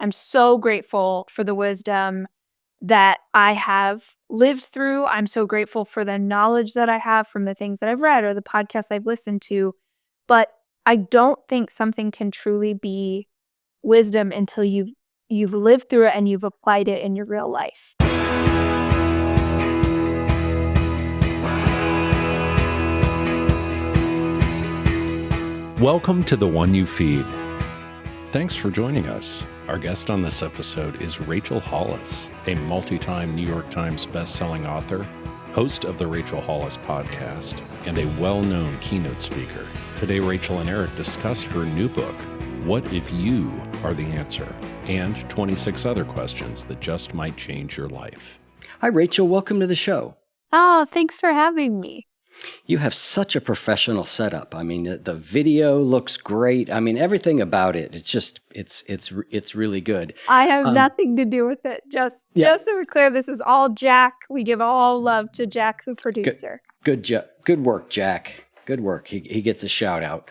I'm so grateful for the wisdom that I have lived through. I'm so grateful for the knowledge that I have from the things that I've read or the podcasts I've listened to. But I don't think something can truly be wisdom until you've lived through it and you've applied it in your real life. Welcome to The One You Feed. Thanks for joining us. Our guest on this episode is Rachel Hollis, a multi-time New York Times best-selling author, host of the Rachel Hollis podcast, and a well-known keynote speaker. Today, Rachel and Eric discuss her new book, What If You Are the Answer, and 26 other questions that just might change your life. Hi, Rachel. Welcome to the show. Oh, thanks for having me. You have such a professional setup. I mean, the video looks great. I mean, everything about it. It's really good. I have nothing to do with it. Just so we're clear, this is all Jack. We give all love to Jack, the producer. Good work, Jack. Good work. He gets a shout out.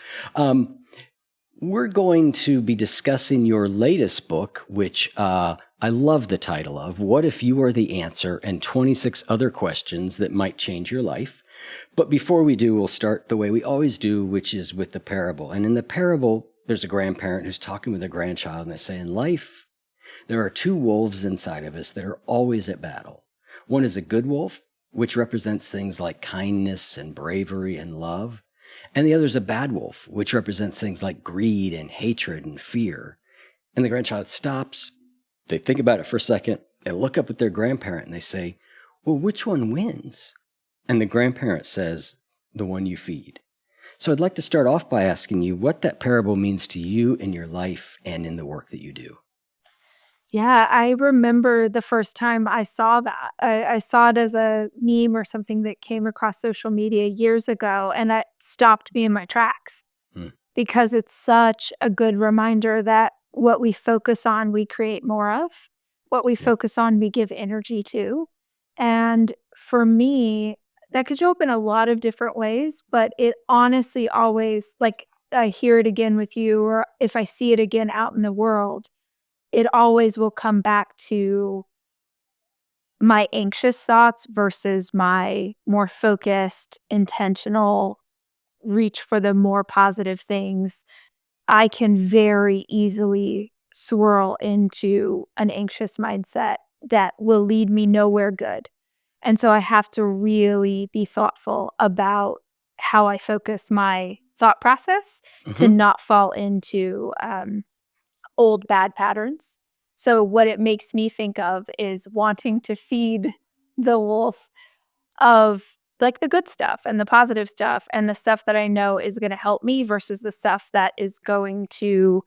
We're going to be discussing your latest book, which I love the title of, What If You Are the Answer, and 26 Other Questions That Might Change Your Life. But before we do, we'll start the way we always do, which is with the parable. And in the parable, there's a grandparent who's talking with a grandchild, and they say, in life, there are two wolves inside of us that are always at battle. One is a good wolf, which represents things like kindness and bravery and love. And the other is a bad wolf, which represents things like greed and hatred and fear. And the grandchild stops. They think about it for a second. They look up at their grandparent and they say, well, which one wins? And the grandparent says, the one you feed. So I'd like to start off by asking you what that parable means to you in your life and in the work that you do. Yeah, I remember the first time I saw that. I saw it as a meme or something that came across social media years ago, and that stopped me in my tracks because it's such a good reminder that what we focus on, we create more of. What we focus on, we give energy to. And for me, that could show up in a lot of different ways, but it honestly always, like I hear it again with you, or if I see it again out in the world, it always will come back to my anxious thoughts versus my more focused, intentional reach for the more positive things. I can very easily swirl into an anxious mindset that will lead me nowhere good. And so I have to really be thoughtful about how I focus my thought process to not fall into old bad patterns. So what it makes me think of is wanting to feed the wolf of like the good stuff and the positive stuff and the stuff that I know is going to help me versus the stuff that is going to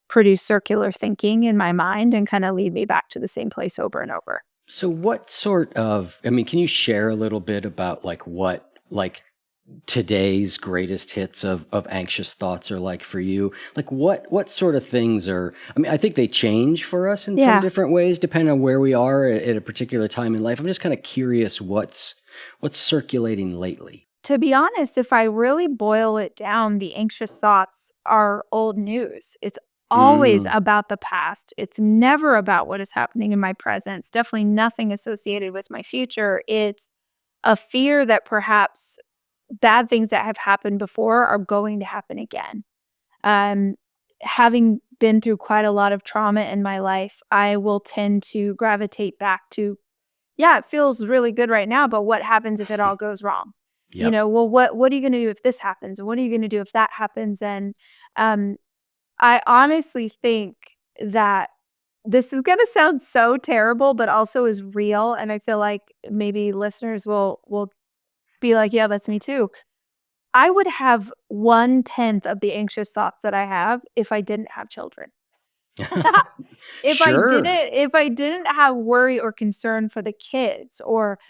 produce circular thinking in my mind and kind of lead me back to the same place over and over. So what sort of, can you share a little bit about what today's greatest hits of anxious thoughts are like for you? Like what sort of things are, I think they change for us in some different ways depending on where we are at a particular time in life. I'm just kind of curious what's circulating lately. To be honest, if I really boil it down, the anxious thoughts are old news. It's always about the past. It's never about what is happening in my present. It's definitely nothing associated with my future. It's a fear that perhaps bad things that have happened before are going to happen again. Having been through quite a lot of trauma in my life, I will tend to gravitate back to, it feels really good right now, but what happens if it all goes wrong? Yep. What are you going to do if this happens? What are you going to do if that happens? And I honestly think that this is going to sound so terrible, but also is real. And I feel like maybe listeners will be like, yeah, that's me too. I would have 1/10 of the anxious thoughts that I have if I didn't have children. If I didn't have worry or concern for the kids, or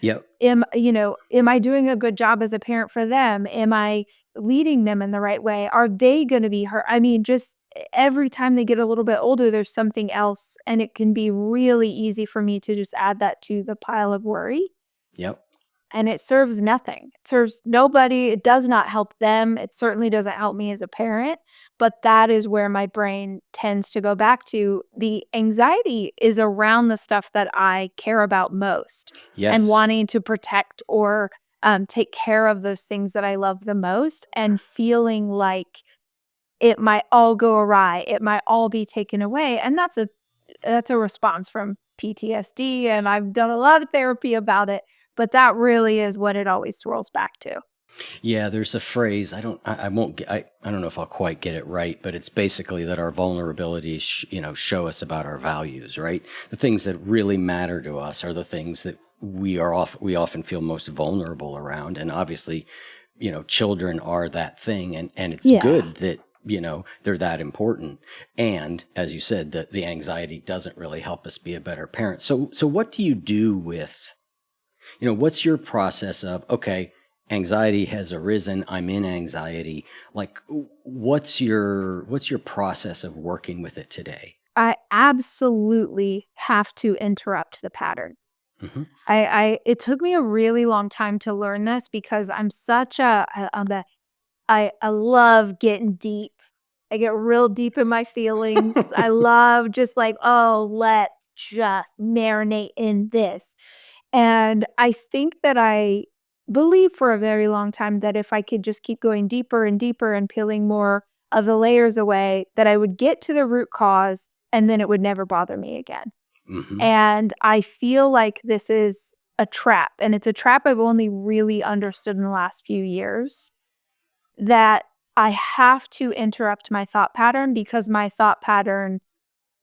am I doing a good job as a parent for them? Am I leading them in the right way? Are they going to be hurt? Just every time they get a little bit older, there's something else, and it can be really easy for me to just add that to the pile of worry. Yep. and it serves nothing. It serves nobody. It does not help them. It certainly doesn't help me as a parent. But that is where my brain tends to go back to. The anxiety is around the stuff that I care about most and Yes. wanting to protect or take care of those things that I love the most, and feeling like it might all go awry. It might all be taken away. And that's a response from PTSD. And I've done a lot of therapy about it, but that really is what it always swirls back to. Yeah, there's a phrase. I won't get, I don't know if I'll quite get it right, but it's basically that our vulnerabilities, show us about our values, right? The things that really matter to us are the things that we often feel most vulnerable around. And obviously, children are that thing, and it's good that, they're that important. And as you said, the anxiety doesn't really help us be a better parent. So what do you do with, what's your process of, okay, anxiety has arisen, I'm in anxiety. Like, what's your process of working with it today? I absolutely have to interrupt the pattern. Mm-hmm. It took me a really long time to learn this, because I'm such I love getting deep. I get real deep in my feelings. I love just like, oh, let's just marinate in this. And I think that I believed for a very long time that if I could just keep going deeper and deeper and peeling more of the layers away, that I would get to the root cause and then it would never bother me again. Mm-hmm. And I feel like this is a trap. And it's a trap I've only really understood in the last few years, that I have to interrupt my thought pattern, because my thought pattern,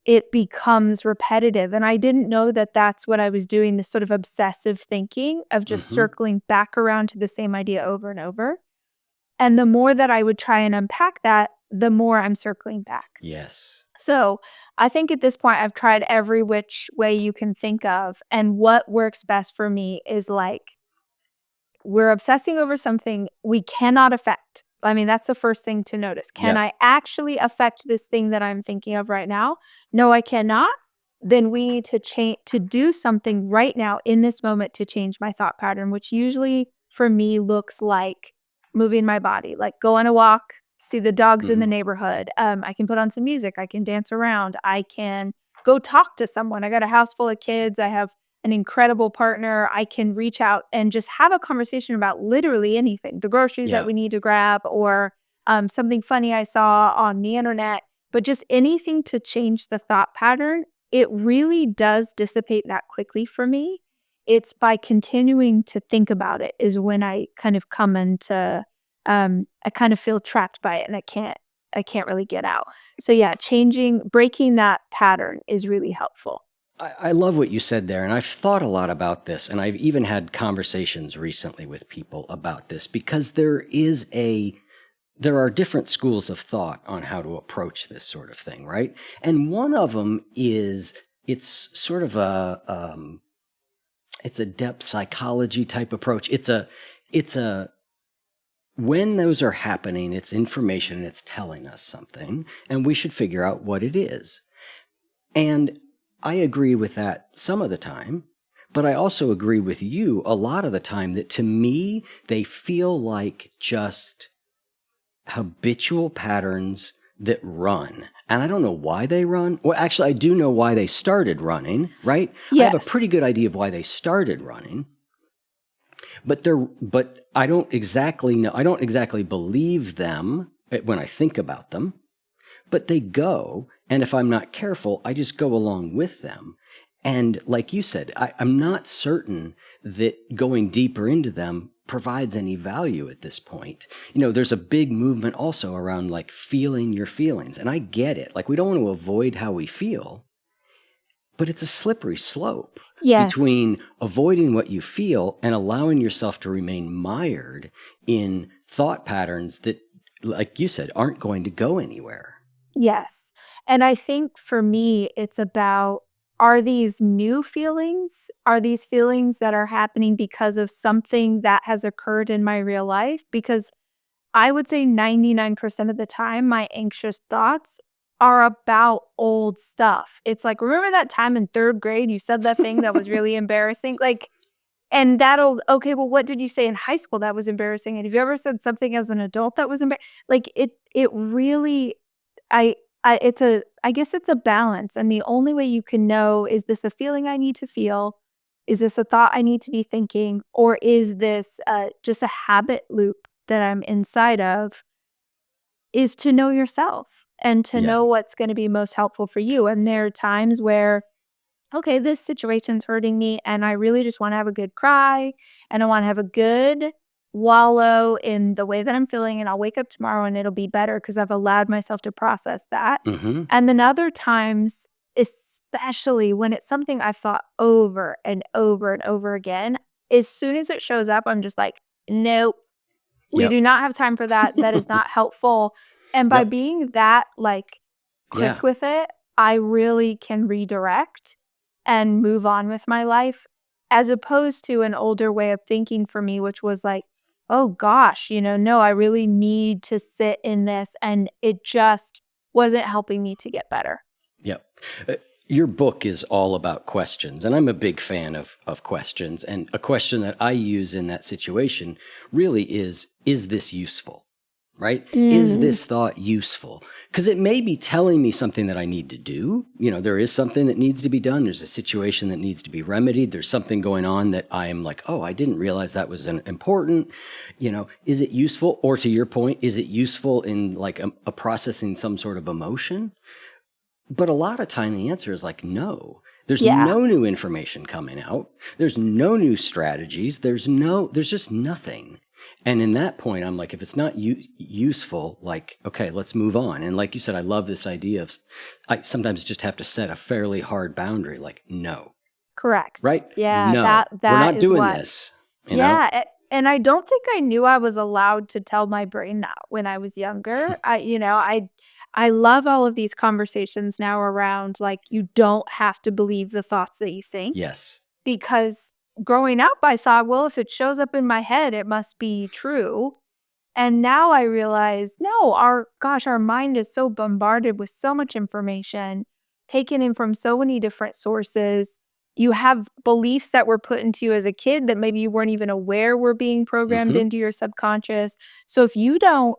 it becomes repetitive. And I didn't know that that's what I was doing, this sort of obsessive thinking of just Mm-hmm. circling back around to the same idea over and over. And the more that I would try and unpack that, the more I'm circling back. Yes. So I think at this point, I've tried every which way you can think of. And what works best for me is like, we're obsessing over something we cannot affect. I mean, that's the first thing to notice. Can I actually affect this thing that I'm thinking of right now? No, I cannot. Then we need to do something right now in this moment to change my thought pattern, which usually for me looks like moving my body, like go on a walk, see the dogs in the neighborhood. I can put on some music. I can dance around. I can go talk to someone. I got a house full of kids. I have an incredible partner. I can reach out and just have a conversation about literally anything, the groceries that we need to grab, or something funny I saw on the internet, but just anything to change the thought pattern. It really does dissipate that quickly for me. It's by continuing to think about it is when I kind of come into, I kind of feel trapped by it, and I can't really get out. So yeah, breaking that pattern is really helpful. I love what you said there, and I've thought a lot about this, and I've even had conversations recently with people about this, because there are different schools of thought on how to approach this sort of thing, right? And one of them is, it's sort of it's a depth psychology type approach. It's a when those are happening, it's information and it's telling us something, and we should figure out what it is. And I agree with that some of the time, but I also agree with you a lot of the time that, to me, they feel like just habitual patterns that run. And I don't know why they run. Well, actually, I do know why they started running, right? Yes. I have a pretty good idea of why they started running. But I don't exactly know. I don't exactly believe them when I think about them. But they go, and if I'm not careful, I just go along with them. And like you said, I'm not certain that going deeper into them provides any value at this point. There's a big movement also around like feeling your feelings. And I get it. Like, we don't want to avoid how we feel, but it's a slippery slope between avoiding what you feel and allowing yourself to remain mired in thought patterns that, like you said, aren't going to go anywhere. Yes. And I think for me, it's about, are these new feelings? Are these feelings that are happening because of something that has occurred in my real life? Because I would say 99% of the time, my anxious thoughts are about old stuff. It's like, remember that time in third grade you said that thing that was really embarrassing? Like, And okay, well, what did you say in high school that was embarrassing? And have you ever said something as an adult that was embarrassing? Like it really, I guess it's a balance. And the only way you can know, is this a feeling I need to feel? Is this a thought I need to be thinking? Or is this just a habit loop that I'm inside of? Is to know yourself and to Yeah. know what's going to be most helpful for you. And there are times where, okay, this situation's hurting me and I really just want to have a good cry and I want to have a good wallow in the way that I'm feeling, and I'll wake up tomorrow and it'll be better because I've allowed myself to process that. Mm-hmm. And then other times, especially when it's something I've thought over and over and over again, as soon as it shows up, I'm just like, nope, we Yep. do not have time for that. That is not helpful. And by Yep. being that quick Yeah. with it, I really can redirect and move on with my life, as opposed to an older way of thinking for me, which was like, oh gosh, no, I really need to sit in this. And it just wasn't helping me to get better. Yep. Your book is all about questions, and I'm a big fan of questions. And a question that I use in that situation really is this useful? Right? Is this thought useful? Because it may be telling me something that I need to do. There is something that needs to be done. There's a situation that needs to be remedied. There's something going on that I am like, oh, I didn't realize that was important. Is it useful? Or to your point, is it useful in like a processing some sort of emotion? But a lot of time the answer is like, no. There's Yeah. no new information coming out. There's no new strategies. There's just nothing. And in that point, I'm like, if it's not useful, like, okay, let's move on. And like you said, I love this idea of, I sometimes just have to set a fairly hard boundary, like, no. Correct. Right? Yeah, No, that we're not is doing what. this. Yeah, and I don't think I knew I was allowed to tell my brain that when I was younger. I love all of these conversations now around, like, you don't have to believe the thoughts that you think. Yes. Because growing up, I thought, well, if it shows up in my head, it must be true. And now I realize, no, our mind is so bombarded with so much information, taken in from so many different sources. You have beliefs that were put into you as a kid that maybe you weren't even aware were being programmed Mhm. into your subconscious. So if you don't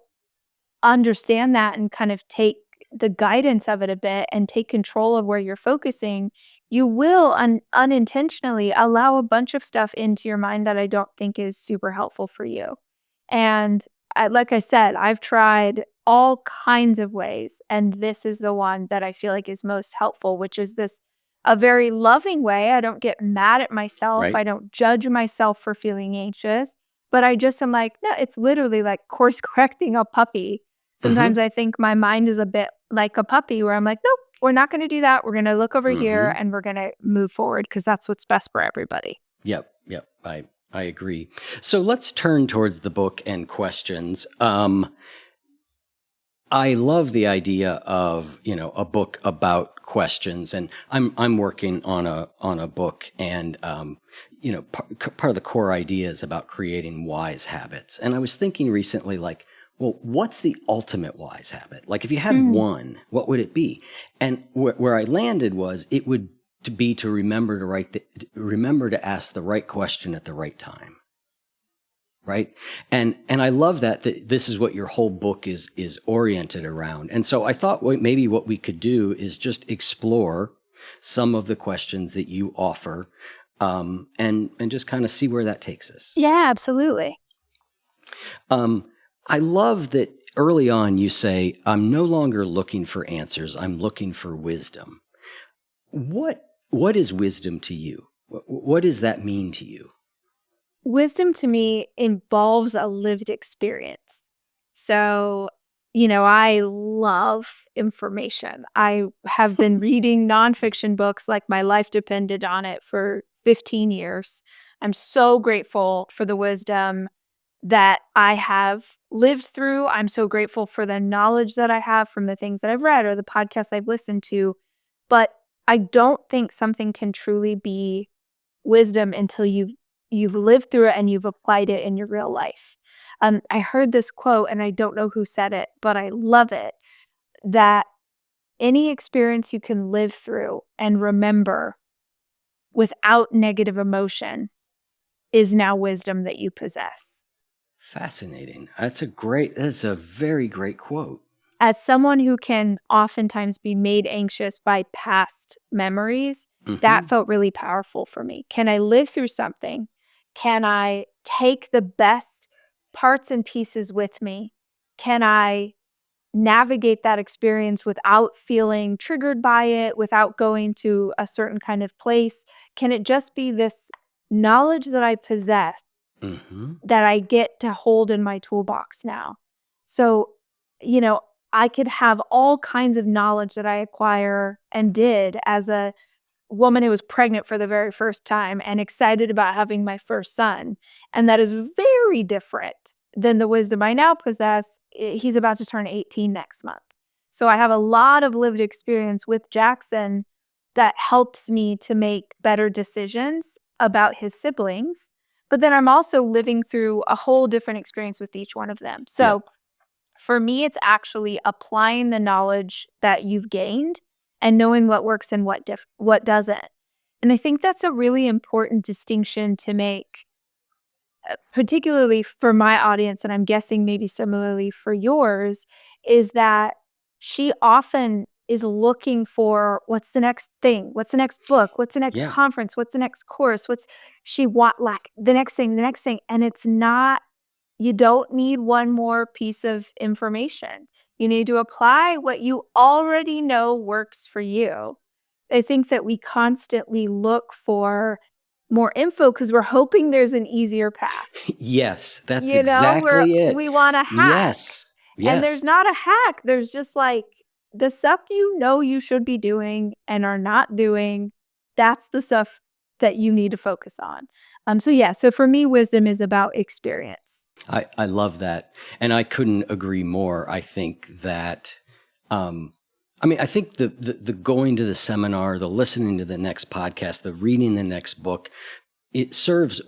understand that and kind of take the guidance of it a bit and take control of where you're focusing, you will unintentionally allow a bunch of stuff into your mind that I don't think is super helpful for you. And like I said, I've tried all kinds of ways, and this is the one that I feel like is most helpful, which is a very loving way. I don't get mad at myself. Right. I don't judge myself for feeling anxious, but I just am like, no, it's literally like course correcting a puppy. Sometimes I think my mind is a bit like a puppy where I'm like, nope, we're not going to do that. We're going to look over here and we're going to move forward because that's what's best for everybody. Yep. I agree. So let's turn towards the book and questions. I love the idea of, a book about questions, and I'm working on a book, and part of the core idea is about creating wise habits. And I was thinking recently, like, well, what's the ultimate wise habit? Like, if you had one, what would it be? And where I landed was it would be to remember to ask the right question at the right time. Right. And I love that this is what your whole book is oriented around. And so I thought maybe what we could do is just explore some of the questions that you offer, and just kind of see where that takes us. Yeah, absolutely. I love that early on you say, I'm no longer looking for answers. I'm looking for wisdom. What is wisdom to you? What does that mean to you? Wisdom to me involves a lived experience. So, I love information. I have been reading nonfiction books like my life depended on it for 15 years. I'm so grateful for the wisdom that I have lived through. I'm so grateful for the knowledge that I have from the things that I've read or the podcasts I've listened to. But I don't think something can truly be wisdom until you've lived through it and you've applied it in your real life. I heard this quote, and I don't know who said it, but I love it, that any experience you can live through and remember without negative emotion is now wisdom that you possess. Fascinating. That's a very great quote. As someone who can oftentimes be made anxious by past memories, that felt really powerful for me. Can I live through something? Can I take the best parts and pieces with me? Can I navigate that experience without feeling triggered by it, without going to a certain kind of place? Can it just be this knowledge that I possess that I get to hold in my toolbox now? So, I could have all kinds of knowledge that I acquire and did as a woman who was pregnant for the very first time and excited about having my first son. And that is very different than the wisdom I now possess. He's about to turn 18 next month. So I have a lot of lived experience with Jackson that helps me to make better decisions about his siblings. But then I'm also living through a whole different experience with each one of them. So for me, it's actually applying the knowledge that you've gained and knowing what works and what doesn't. And I think that's a really important distinction to make, particularly for my audience, and I'm guessing maybe similarly for yours, is that she often is looking for what's the next thing, what's the next book, what's the next conference, what's the next course, the next thing. And it's not, you don't need one more piece of information. You need to apply what you already know works for you. I think that we constantly look for more info because we're hoping there's an easier path. Yes, that's exactly it. We want a hack. Yes. And there's not a hack. There's just like the stuff you should be doing and are not doing. That's the stuff that you need to focus on. So for me, wisdom is about experience. I love that. And I couldn't agree more. I think that, I think the going to the seminar, the listening to the next podcast, the reading the next book, it serves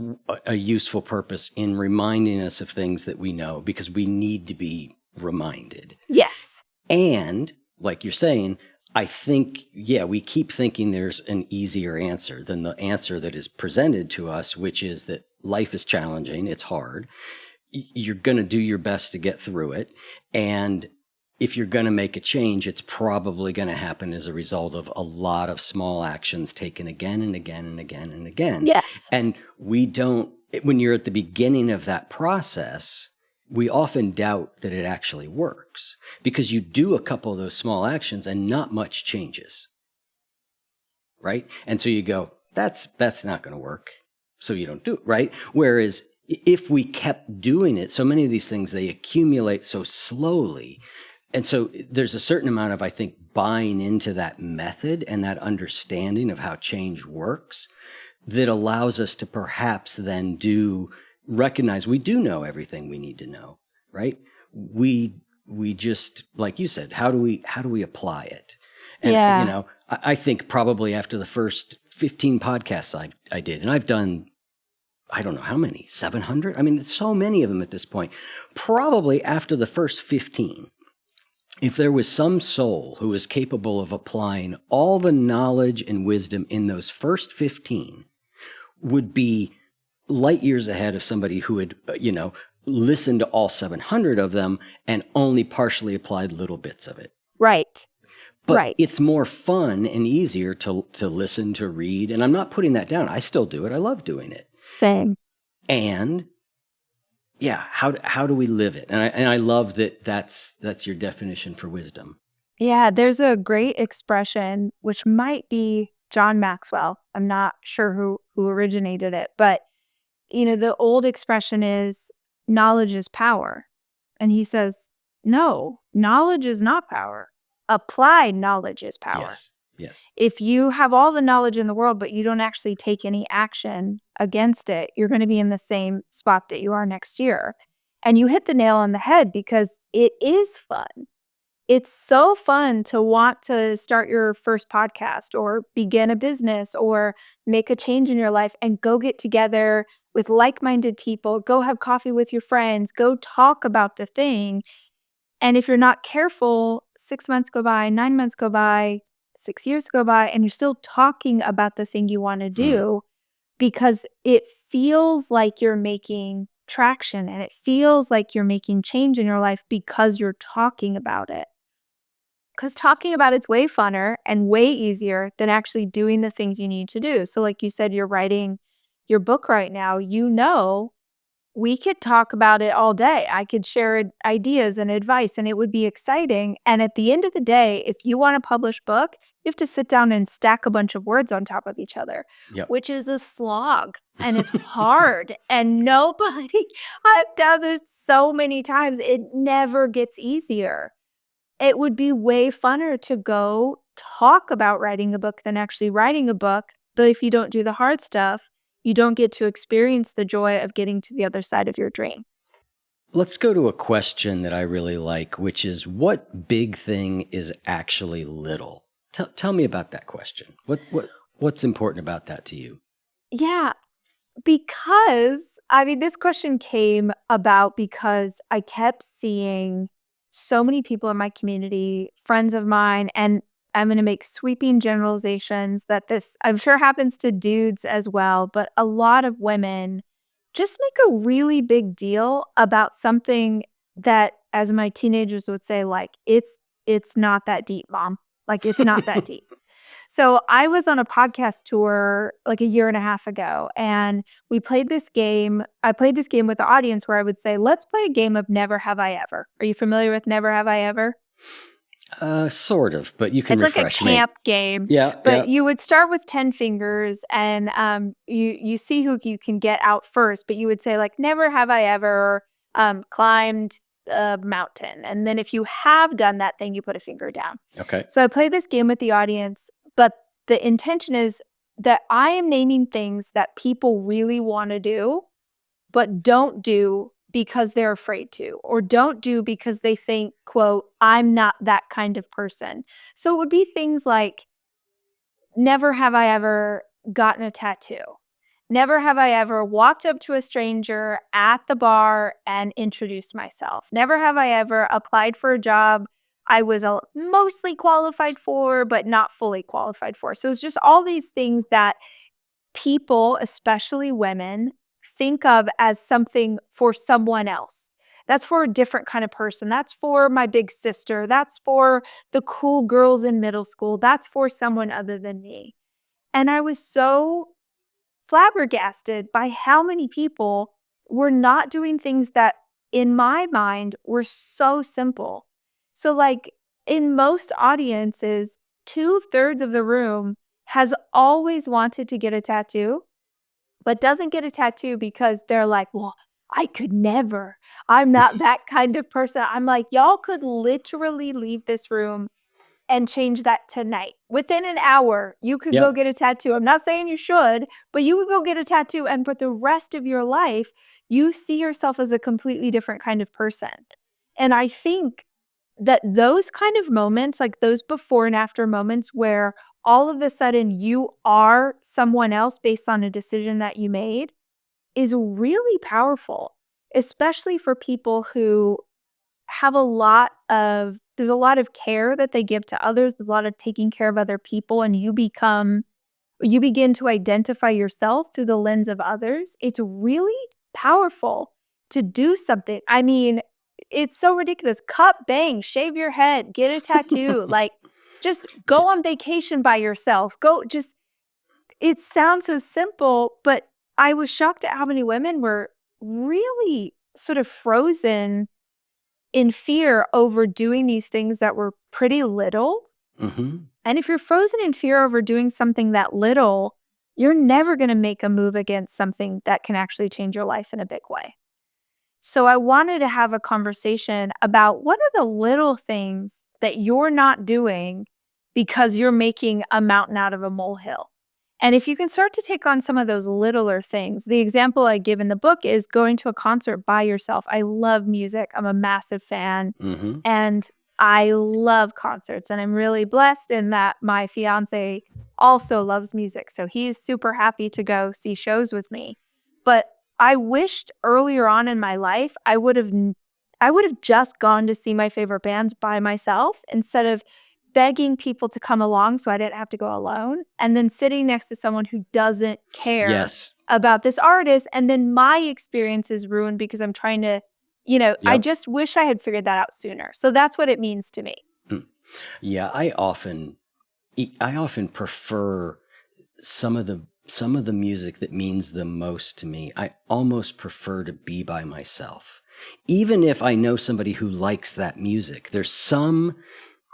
a useful purpose in reminding us of things that we know because we need to be reminded. Yes. And like you're saying, I think, we keep thinking there's an easier answer than the answer that is presented to us, which is that life is challenging. It's hard. You're going to do your best to get through it. And if you're going to make a change, it's probably going to happen as a result of a lot of small actions taken again and again and again and again. Yes. And when you're at the beginning of that process, we often doubt that it actually works because you do a couple of those small actions and not much changes. Right? And so you go, that's not going to work. So you don't do it, right? Whereas if we kept doing it, so many of these things, they accumulate so slowly. And so there's a certain amount of, I think, buying into that method and that understanding of how change works that allows us to perhaps then recognize we do know everything we need to know, right? We just, like you said, how do we apply it? And, I think probably after the first 15 podcasts I did, and I've done, I don't know how many, 700? I mean, it's so many of them at this point. Probably after the first 15, if there was some soul who was capable of applying all the knowledge and wisdom in those first 15, would be light years ahead of somebody who had, listened to all 700 of them and only partially applied little bits of it. Right. But it's more fun and easier to listen, to read. And I'm not putting that down. I still do it. I love doing it. Same. And how do we live it? And I love that's your definition for wisdom. Yeah, there's a great expression, which might be John Maxwell. I'm not sure who originated it, but the old expression is knowledge is power. And he says, no, knowledge is not power. Applied knowledge is power. Yes. If you have all the knowledge in the world, but you don't actually take any action against it, you're going to be in the same spot that you are next year. And you hit the nail on the head because it is fun. It's so fun to want to start your first podcast or begin a business or make a change in your life and go get together with like-minded people, go have coffee with your friends, go talk about the thing. And if you're not careful, 6 months go by, 9 months go by, 6 years go by, and you're still talking about the thing you want to do. because it feels like you're making traction and it feels like you're making change in your life because you're talking about it. Because talking about it's way funner and way easier than actually doing the things you need to do. So like you said, you're writing your book right now, we could talk about it all day. I could share ideas and advice and it would be exciting. And at the end of the day, if you want to publish a book, you have to sit down and stack a bunch of words on top of each other, Yep. which is a slog and it's hard. And I've done this so many times, it never gets easier. It would be way funner to go talk about writing a book than actually writing a book. But if you don't do the hard stuff, you don't get to experience the joy of getting to the other side of your dream. Let's go to a question that I really like, which is, what big thing is actually little? Tell me about that question. What's important about that to you? Yeah, because, this question came about because I kept seeing so many people in my community, friends of mine, and I'm going to make sweeping generalizations that this, I'm sure, happens to dudes as well, but a lot of women just make a really big deal about something that, as my teenagers would say, like, it's not that deep, mom. Like, it's not that deep. So I was on a podcast tour like a year and a half ago, and we played this game. I played this game with the audience where I would say, let's play a game of Never Have I Ever. Are you familiar with Never Have I Ever? Sort of, but you can refresh me. refresh It's like a camp game. Yeah, But you would start with 10 fingers and you see who you can get out first, but you would say like, never have I ever climbed a mountain. And then if you have done that thing, you put a finger down. Okay. So I play this game with the audience, but the intention is that I am naming things that people really want to do, but don't do because they're afraid to, or don't do because they think, quote, I'm not that kind of person. So it would be things like, never have I ever gotten a tattoo. Never have I ever walked up to a stranger at the bar and introduced myself. Never have I ever applied for a job I was mostly qualified for, but not fully qualified for. So it's just all these things that people, especially women, think of as something for someone else. That's for a different kind of person. That's for my big sister. That's for the cool girls in middle school. That's for someone other than me. And I was so flabbergasted by how many people were not doing things that, in my mind, were so simple. So, like, in most audiences, 2/3 of the room has always wanted to get a tattoo, but doesn't get a tattoo because they're like, well, I could never. I'm not that kind of person. I'm like, y'all could literally leave this room and change that tonight. Within an hour, you could go get a tattoo. I'm not saying you should, but you would go get a tattoo, and for the rest of your life, you see yourself as a completely different kind of person. And I think that those kind of moments, like those before and after moments where all of a sudden you are someone else based on a decision that you made, is really powerful, especially for people who have there's a lot of care that they give to others, a lot of taking care of other people, and you begin to identify yourself through the lens of others. It's really powerful to do something. I mean, it's so ridiculous. Cut bangs, shave your head, get a tattoo, like just go on vacation by yourself. It sounds so simple, but I was shocked at how many women were really sort of frozen in fear over doing these things that were pretty little. Mm-hmm. And if you're frozen in fear over doing something that little, you're never going to make a move against something that can actually change your life in a big way. So I wanted to have a conversation about what are the little things that you're not doing because you're making a mountain out of a molehill. And if you can start to take on some of those littler things, the example I give in the book is going to a concert by yourself. I love music. I'm a massive fan. Mm-hmm. And I love concerts. And I'm really blessed in that my fiance also loves music. So he's super happy to go see shows with me. But I wished earlier on in my life I would have just gone to see my favorite bands by myself instead of begging people to come along so I didn't have to go alone, and then sitting next to someone who doesn't care Yes. about this artist, and then my experience is ruined because I'm trying to, I Yep. just wish I had figured that out sooner. So that's what it means to me. Yeah, I often prefer some of the music that means the most to me. I almost prefer to be by myself. Even if I know somebody who likes that music, there's some,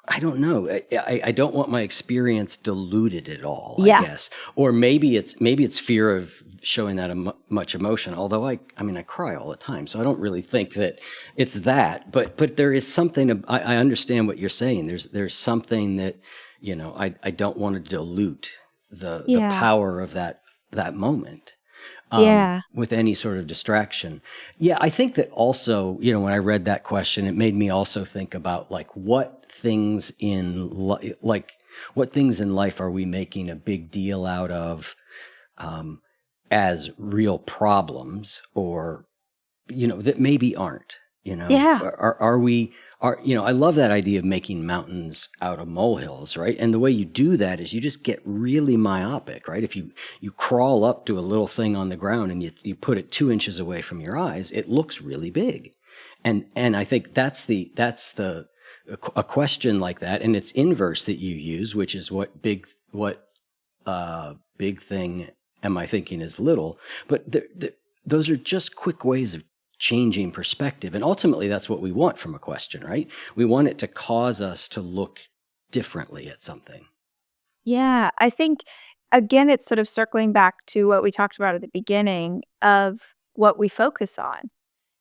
I don't know. I don't want my experience diluted at all, I Yes. guess. Or maybe it's fear of showing that much emotion. Although I cry all the time, so I don't really think that it's that. But there is something. I understand what you're saying. There's something that I don't want to dilute the Yeah. power of that moment. Yeah. With any sort of distraction. Yeah, I think that also, when I read that question, it made me also think about what things in life are we making a big deal out of as real problems, or that maybe aren't. Yeah. I love that idea of making mountains out of molehills, right? And the way you do that is you just get really myopic, right? If you crawl up to a little thing on the ground and you put it 2 inches away from your eyes, it looks really big. And I think that's a question like that, and it's inverse that you use, which is what big thing am I thinking is little? But those are just quick ways of changing perspective. And ultimately, that's what we want from a question, right? We want it to cause us to look differently at something. Yeah. I think, again, it's sort of circling back to what we talked about at the beginning of what we focus on.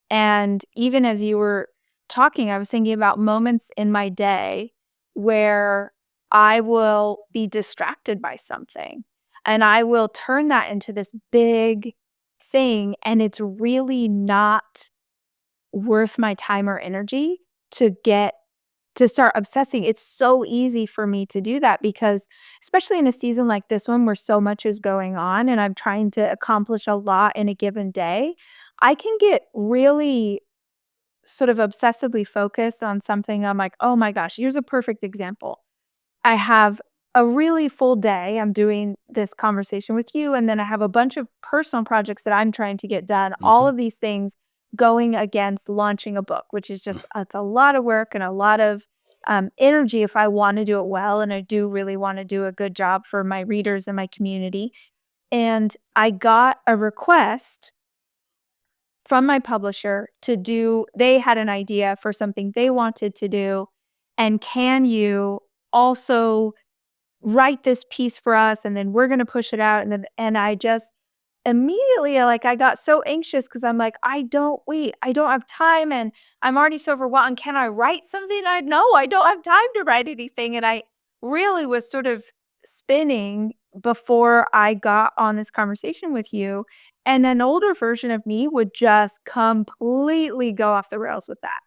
And even as you were talking, I was thinking about moments in my day where I will be distracted by something and I will turn that into this big thing. And it's really not worth my time or energy to start obsessing. It's so easy for me to do that because, especially in a season like this one where so much is going on and I'm trying to accomplish a lot in a given day, I can get really sort of obsessively focused on something. I'm like, oh my gosh, here's a perfect example. I have a really full day. I'm doing this conversation with you, and then I have a bunch of personal projects that I'm trying to get done. All of these things going against launching a book, which is just, it's a lot of work and a lot of energy if I want to do it well. And I do really want to do a good job for my readers and my community. And I got a request from my publisher they had an idea for something they wanted to do. And can you also write this piece for us? And then we're going to push it out. And I just immediately, I got so anxious because I'm like, I don't have time and I'm already so overwhelmed. And can I write something? I don't have time to write anything. And I really was sort of spinning before I got on this conversation with you. And an older version of me would just completely go off the rails with that.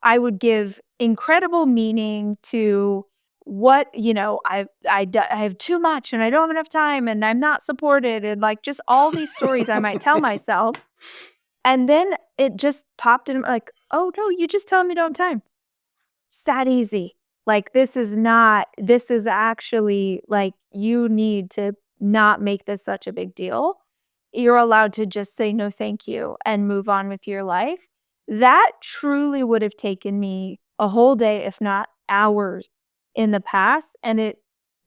I would give incredible meaning to what, I have too much and I don't have enough time and I'm not supported, and just all these stories I might tell myself. And then it just popped in oh no, you just tell me you don't have time. It's that easy. This is actually you need to not make this such a big deal. You're allowed to just say no thank you and move on with your life. That truly would have taken me a whole day, if not hours, in the past. And it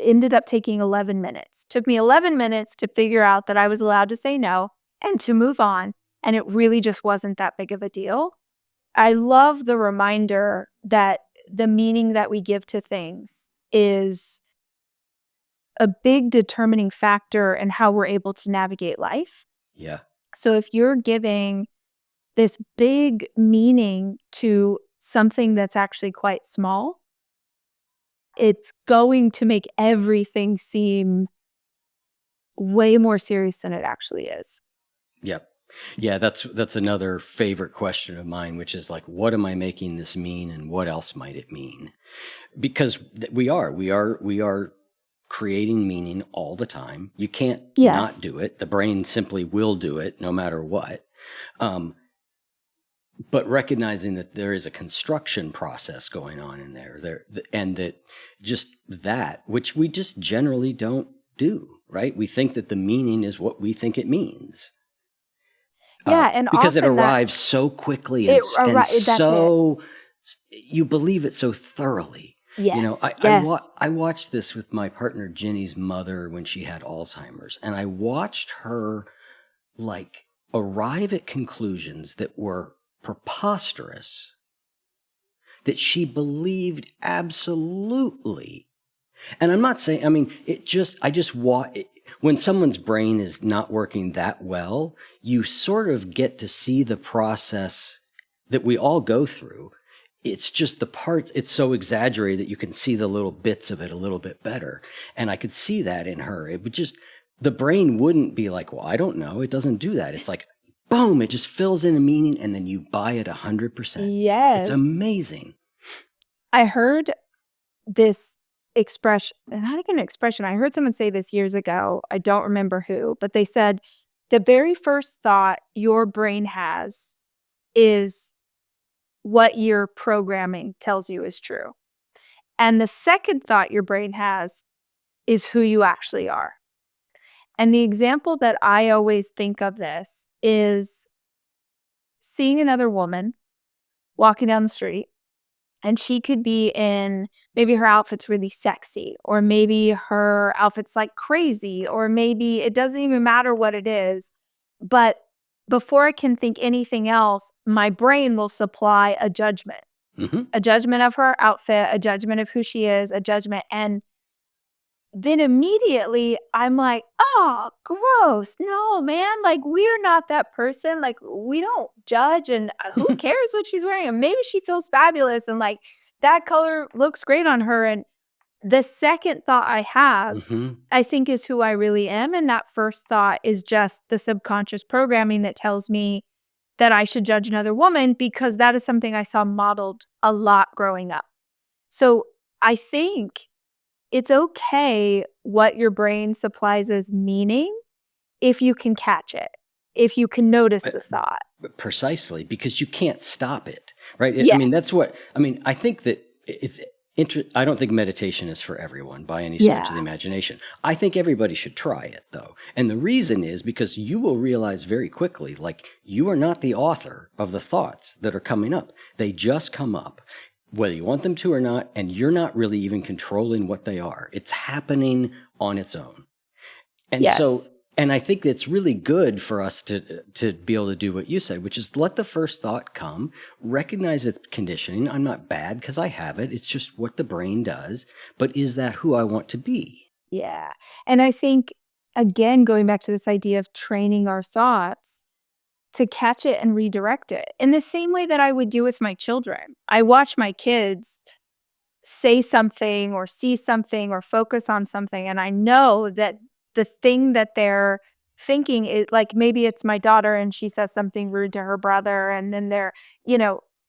ended up taking 11 minutes. Took me 11 minutes to figure out that I was allowed to say no and to move on. And it really just wasn't that big of a deal. I love the reminder that the meaning that we give to things is a big determining factor in how we're able to navigate life. Yeah. So if you're giving this big meaning to something that's actually quite small, it's going to make everything seem way more serious than it actually is. Yep. Yeah, that's another favorite question of mine, which is what am I making this mean and what else might it mean? Because we are creating meaning all the time. You can't not do it. The brain simply will do it no matter what. But recognizing that there is a construction process going on in there, and that just that, which we just generally don't do, right? We think that the meaning is what we think it means. Yeah, and because it often that arrives so quickly and that's it. so you believe it so thoroughly. You know, Yes, yes. I watched this with my partner Jenny's mother when she had Alzheimer's, and I watched her like arrive at conclusions that were preposterous, that she believed absolutely. And I'm not saying, I mean, when someone's brain is not working that well, you sort of get to see the process that we all go through. It's just the parts, it's so exaggerated that you can see the little bits of it a little bit better. And I could see that in her. It would just, the brain wouldn't be like, well, I don't know. It doesn't do that. It's like, boom, it just fills in a meaning and then you buy it 100%. Yes. It's amazing. I heard this expression, not even an expression. I heard someone say this years ago. I don't remember who, but they said the very first thought your brain has is what your programming tells you is true. And the second thought your brain has is who you actually are. And the example that I always think of this is seeing another woman walking down the street, and she could be in, maybe her outfit's really sexy, or maybe her outfit's like crazy, or maybe it doesn't even matter what it is. But before I can think anything else, my brain will supply a judgment. Mm-hmm. A judgment of her outfit, a judgment of who she is, a judgment. And then immediately I'm like, oh, gross. No, man, like we're not that person. Like we don't judge, and who cares what she's wearing? And maybe she feels fabulous and like that color looks great on her. And the second thought I have, Mm-hmm. I think, is who I really am. And that first thought is just the subconscious programming that tells me that I should judge another woman, because that is something I saw modeled a lot growing up. So I think it's okay what your brain supplies as meaning if you can catch it, if you can notice the thought. Precisely, because you can't stop it, right? Yes. I mean, that's what, I mean, I think that it's I don't think meditation is for everyone by any stretch of the imagination. I think everybody should try it, though. And the reason is because you will realize very quickly, like, you are not the author of the thoughts that are coming up. They just come up, whether you want them to or not, and you're not really even controlling what they are. It's happening on its own. And so, and I think it's really good for us to be able to do what you said, which is let the first thought come, recognize its conditioning. I'm not bad because I have it. It's just what the brain does. But is that who I want to be? Yeah. And I think, again, going back to this idea of training our thoughts to catch it and redirect it in the same way that I would do with my children. I watch my kids say something or see something or focus on something, and I know that the thing that they're thinking is, like, maybe it's my daughter and she says something rude to her brother, and then they're,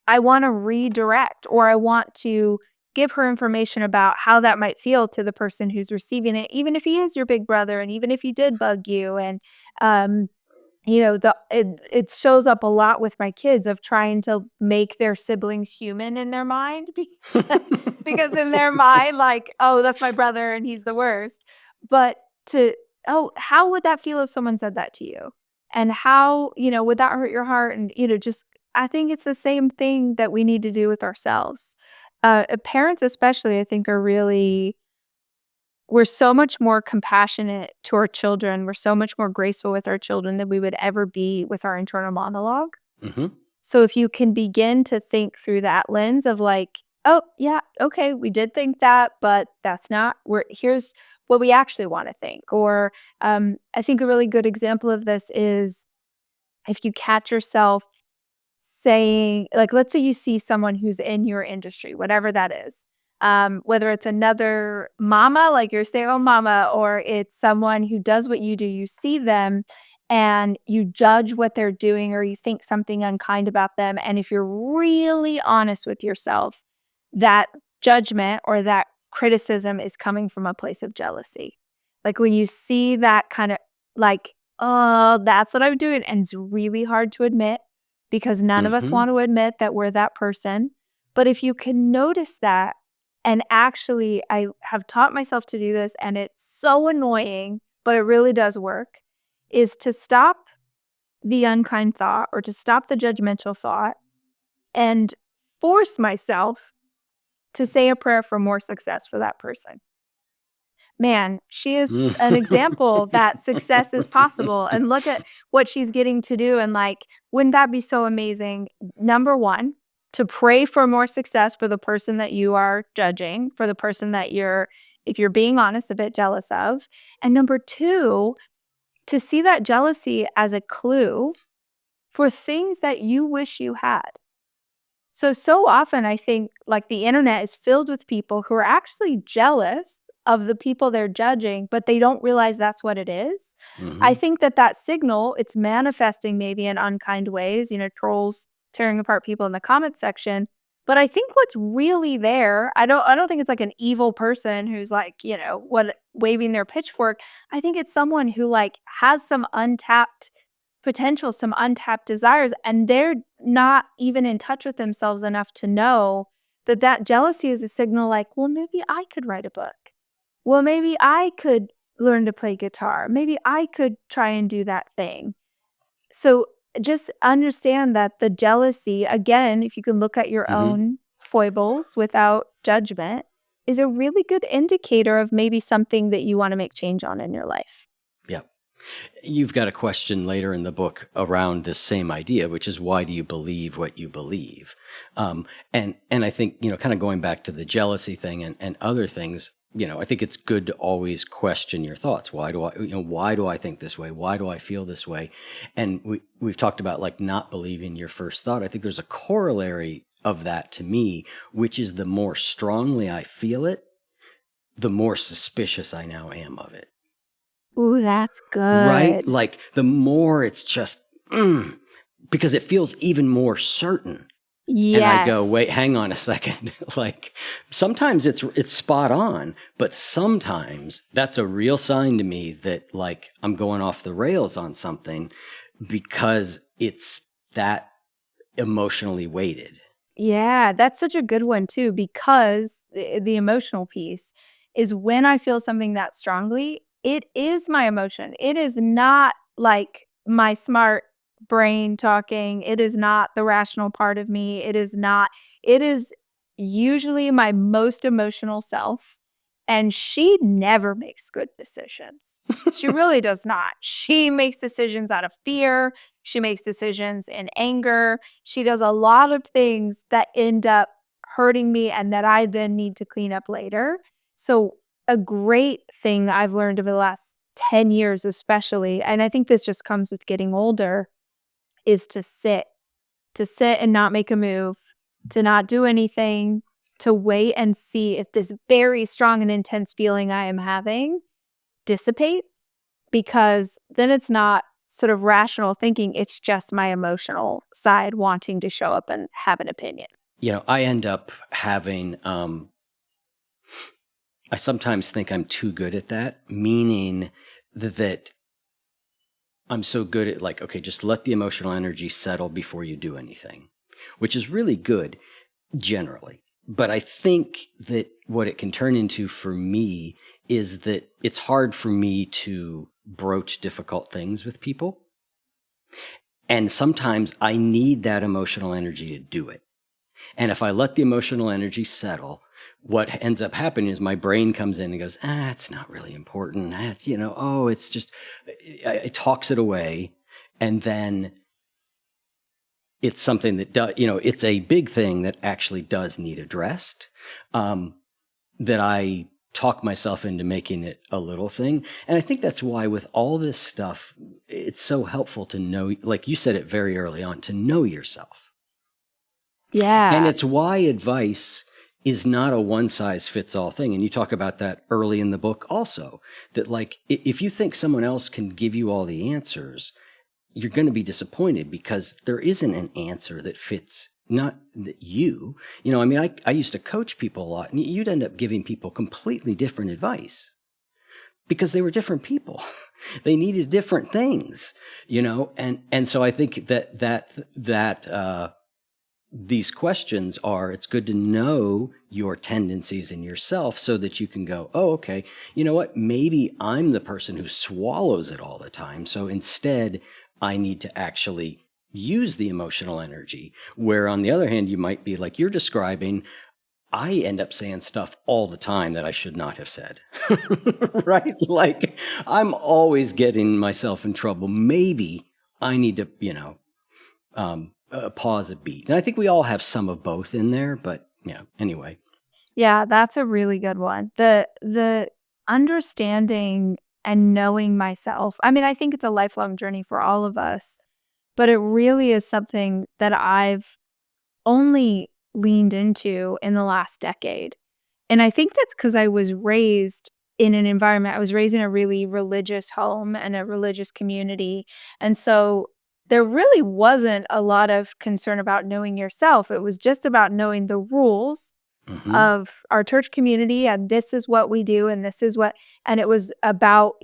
I want to redirect, or I want to give her information about how that might feel to the person who's receiving it, even if he is your big brother and even if he did bug you. And it shows up a lot with my kids of trying to make their siblings human in their mind because in their mind, like, oh, that's my brother and he's the worst. But how would that feel if someone said that to you? And how, would that hurt your heart? And, I think it's the same thing that we need to do with ourselves. Parents especially, I think, we're so much more compassionate to our children. We're so much more graceful with our children than we would ever be with our internal monologue. Mm-hmm. So if you can begin to think through that lens of like, oh, yeah, okay, we did think that, but that's not, here's what we actually want to think. Or I think a really good example of this is if you catch yourself saying, like, let's say you see someone who's in your industry, whatever that is, whether it's another mama, like your stay-at-home mama, or it's someone who does what you do, you see them and you judge what they're doing, or you think something unkind about them. And if you're really honest with yourself, that judgment or that criticism is coming from a place of jealousy. Like when you see that kind of like, oh, that's what I'm doing. And it's really hard to admit, because none of us want to admit that we're that person. But if you can notice that, and actually, I have taught myself to do this, and it's so annoying, but it really does work, is to stop the unkind thought or to stop the judgmental thought and force myself to say a prayer for more success for that person. Man, she is an example that success is possible. And look at what she's getting to do. And like, wouldn't that be so amazing? Number one, to pray for more success for the person that you are judging, for the person that if you're being honest, a bit jealous of. And number two, to see that jealousy as a clue for things that you wish you had. So often I think like the internet is filled with people who are actually jealous of the people they're judging, but they don't realize that's what it is. I think that signal, it's manifesting maybe in unkind ways, trolls tearing apart people in the comment section. But I think what's really there, I don't think it's like an evil person who's like, waving their pitchfork. I think it's someone who like has some untapped potential, some untapped desires, and they're not even in touch with themselves enough to know that jealousy is a signal like, well, maybe I could write a book. Well, maybe I could learn to play guitar. Maybe I could try and do that thing. So just understand that the jealousy, again, if you can look at your own foibles without judgment, is a really good indicator of maybe something that you want to make change on in your life. Yeah. You've got a question later in the book around this same idea, which is why do you believe what you believe? And I think, kind of going back to the jealousy thing and other things, I think it's good to always question your thoughts. Why do I think this way? Why do I feel this way? And we've talked about like not believing your first thought. I think there's a corollary of that to me, which is the more strongly I feel it, the more suspicious I now am of it. Ooh, that's good. Right? Like the more it's just, because it feels even more certain. Yes. And I go, wait, hang on a second. Like sometimes it's spot on, but sometimes that's a real sign to me that like I'm going off the rails on something because it's that emotionally weighted. Yeah, that's such a good one too, because the emotional piece is when I feel something that strongly, it is my emotion. It is not like my smart brain talking. It is not the rational part of me. It is usually my most emotional self. And she never makes good decisions. She really does not. She makes decisions out of fear. She makes decisions in anger. She does a lot of things that end up hurting me and that I then need to clean up later. So a great thing I've learned over the last 10 years especially, and I think this just comes with getting older, is to sit and not make a move, to not do anything, to wait and see if this very strong and intense feeling I am having dissipates, because then it's not sort of rational thinking, it's just my emotional side wanting to show up and have an opinion. I end up having, I sometimes think I'm too good at that, meaning that I'm so good at like, okay, just let the emotional energy settle before you do anything, which is really good generally. But I think that what it can turn into for me is that it's hard for me to broach difficult things with people. And sometimes I need that emotional energy to do it. And if I let the emotional energy settle, what ends up happening is my brain comes in and goes, it's not really important. It's, it's just, it talks it away. And then it's something that does, it's a big thing that actually does need addressed, that I talk myself into making it a little thing. And I think that's why with all this stuff, it's so helpful to know, like you said it very early on, to know yourself. Yeah. And it's why advice is not a one-size-fits-all thing. And you talk about that early in the book also, that like, if you think someone else can give you all the answers, you're going to be disappointed because there isn't an answer that fits not you. I used to coach people a lot, and you'd end up giving people completely different advice because they were different people. They needed different things. And so I think that these questions it's good to know your tendencies in yourself so that you can go, oh, okay, you know what? Maybe I'm the person who swallows it all the time. So instead, I need to actually use the emotional energy. Where on the other hand, you might be like you're describing, I end up saying stuff all the time that I should not have said, right? Like I'm always getting myself in trouble. Maybe I need to, pause a beat. And I think we all have some of both in there, but anyway. Yeah, that's a really good one. The understanding and knowing myself. I mean, I think it's a lifelong journey for all of us, but it really is something that I've only leaned into in the last decade. And I think that's because I was raised in an environment. I was raised in a really religious home and a religious community. And so there really wasn't a lot of concern about knowing yourself. It was just about knowing the rules of our church community, and this is what we do, and this is what, and it was about,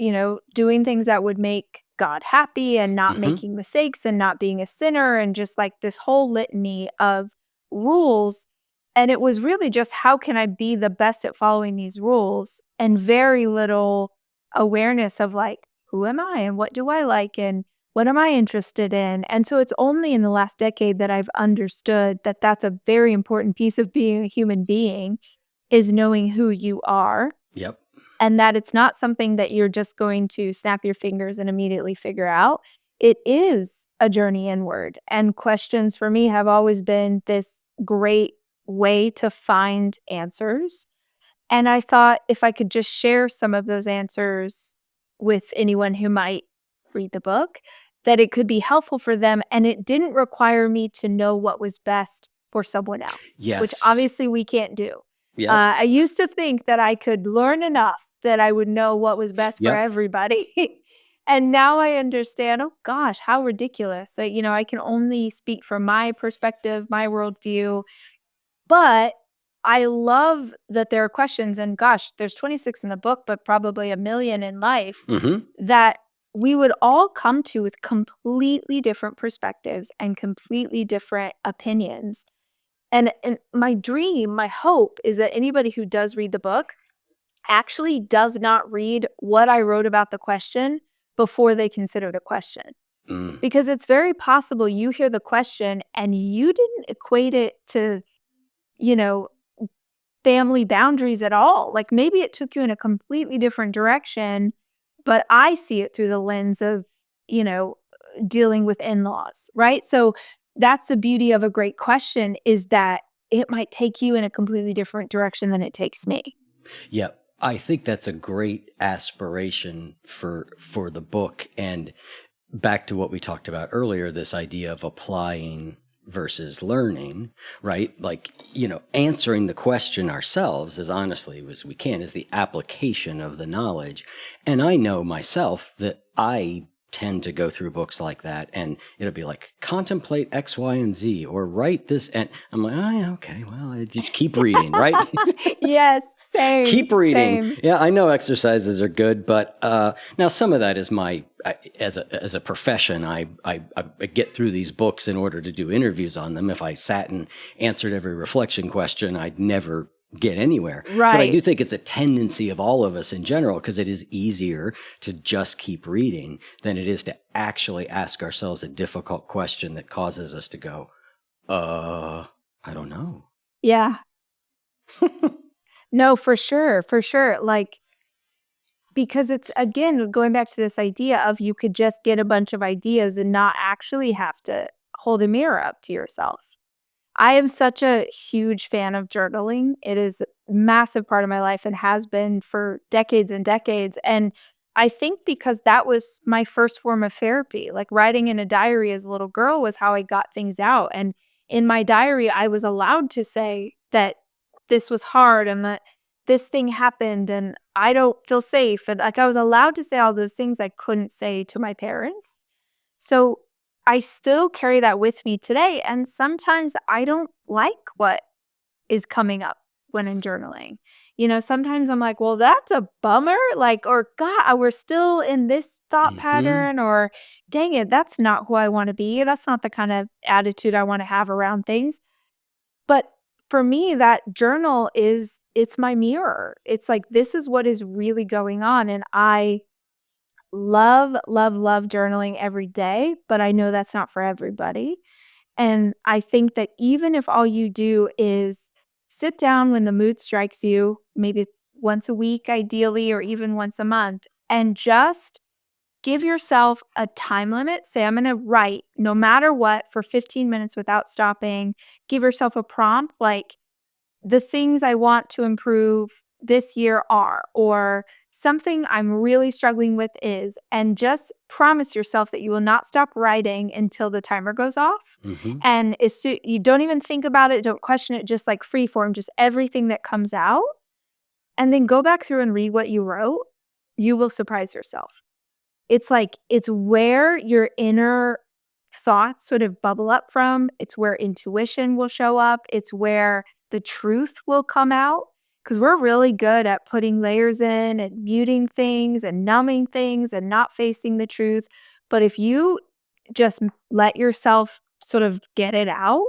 doing things that would make God happy and not making mistakes and not being a sinner, and just like this whole litany of rules. And it was really just, how can I be the best at following these rules? And very little awareness of like, who am I and what do I like and what am I interested in? And so it's only in the last decade that I've understood that that's a very important piece of being a human being, is knowing who you are. Yep. And that it's not something that you're just going to snap your fingers and immediately figure out. It is a journey inward. And questions for me have always been this great way to find answers. And I thought if I could just share some of those answers with anyone who might read the book, that it could be helpful for them. And it didn't require me to know what was best for someone else, which Yes. obviously we can't do. Yep. I used to think that I could learn enough that I would know what was best for everybody. And now I understand, oh gosh, how ridiculous that, I can only speak from my perspective, my worldview. But I love that there are questions, and gosh, there's 26 in the book, but probably a million in life, that we would all come to with completely different perspectives and completely different opinions. And my dream, my hope is that anybody who does read the book actually does not read what I wrote about the question before they consider the question. Because it's very possible you hear the question and you didn't equate it to, family boundaries at all. Like maybe it took you in a completely different direction, but I see it through the lens of, dealing with in-laws, right? So that's the beauty of a great question, is that it might take you in a completely different direction than it takes me. Yeah, I think that's a great aspiration for the book. And back to what we talked about earlier, this idea of applying versus learning, right? Like, answering the question ourselves as honestly as we can is the application of the knowledge. And I know myself that I tend to go through books like that and it'll be like, contemplate X, Y, and Z, or write this. And I'm like, oh yeah, okay, well, I just keep reading, right? Yes. Same, keep reading. Same. Yeah, I know exercises are good, but now some of that is as a profession. I get through these books in order to do interviews on them. If I sat and answered every reflection question, I'd never get anywhere. Right. But I do think it's a tendency of all of us in general, because it is easier to just keep reading than it is to actually ask ourselves a difficult question that causes us to go, I don't know. Yeah. No, for sure. For sure. Like, because it's, again, going back to this idea of you could just get a bunch of ideas and not actually have to hold a mirror up to yourself. I am such a huge fan of journaling. It is a massive part of my life and has been for decades and decades. And I think because that was my first form of therapy, like writing in a diary as a little girl was how I got things out. And in my diary, I was allowed to say that this was hard and that this thing happened and I don't feel safe. And like I was allowed to say all those things I couldn't say to my parents. So I still carry that with me today. And sometimes I don't like what is coming up when in journaling. Sometimes I'm like, well, that's a bummer. Like, or God, we're still in this thought pattern, or dang it, that's not who I want to be. That's not the kind of attitude I want to have around things. But for me, that journal it's my mirror. It's like, this is what is really going on. And I love, love, love journaling every day, but I know that's not for everybody. And I think that even if all you do is sit down when the mood strikes you, maybe it's once a week ideally, or even once a month, and just give yourself a time limit. Say, I'm going to write no matter what for 15 minutes without stopping. Give yourself a prompt like, the things I want to improve this year are, or something I'm really struggling with is, and just promise yourself that you will not stop writing until the timer goes off. And you don't even think about it, don't question it, just like free form, just everything that comes out. And then go back through and read what you wrote. You will surprise yourself. It's like, it's where your inner thoughts sort of bubble up from. It's where intuition will show up. It's where the truth will come out, because we're really good at putting layers in and muting things and numbing things and not facing the truth. But if you just let yourself sort of get it out,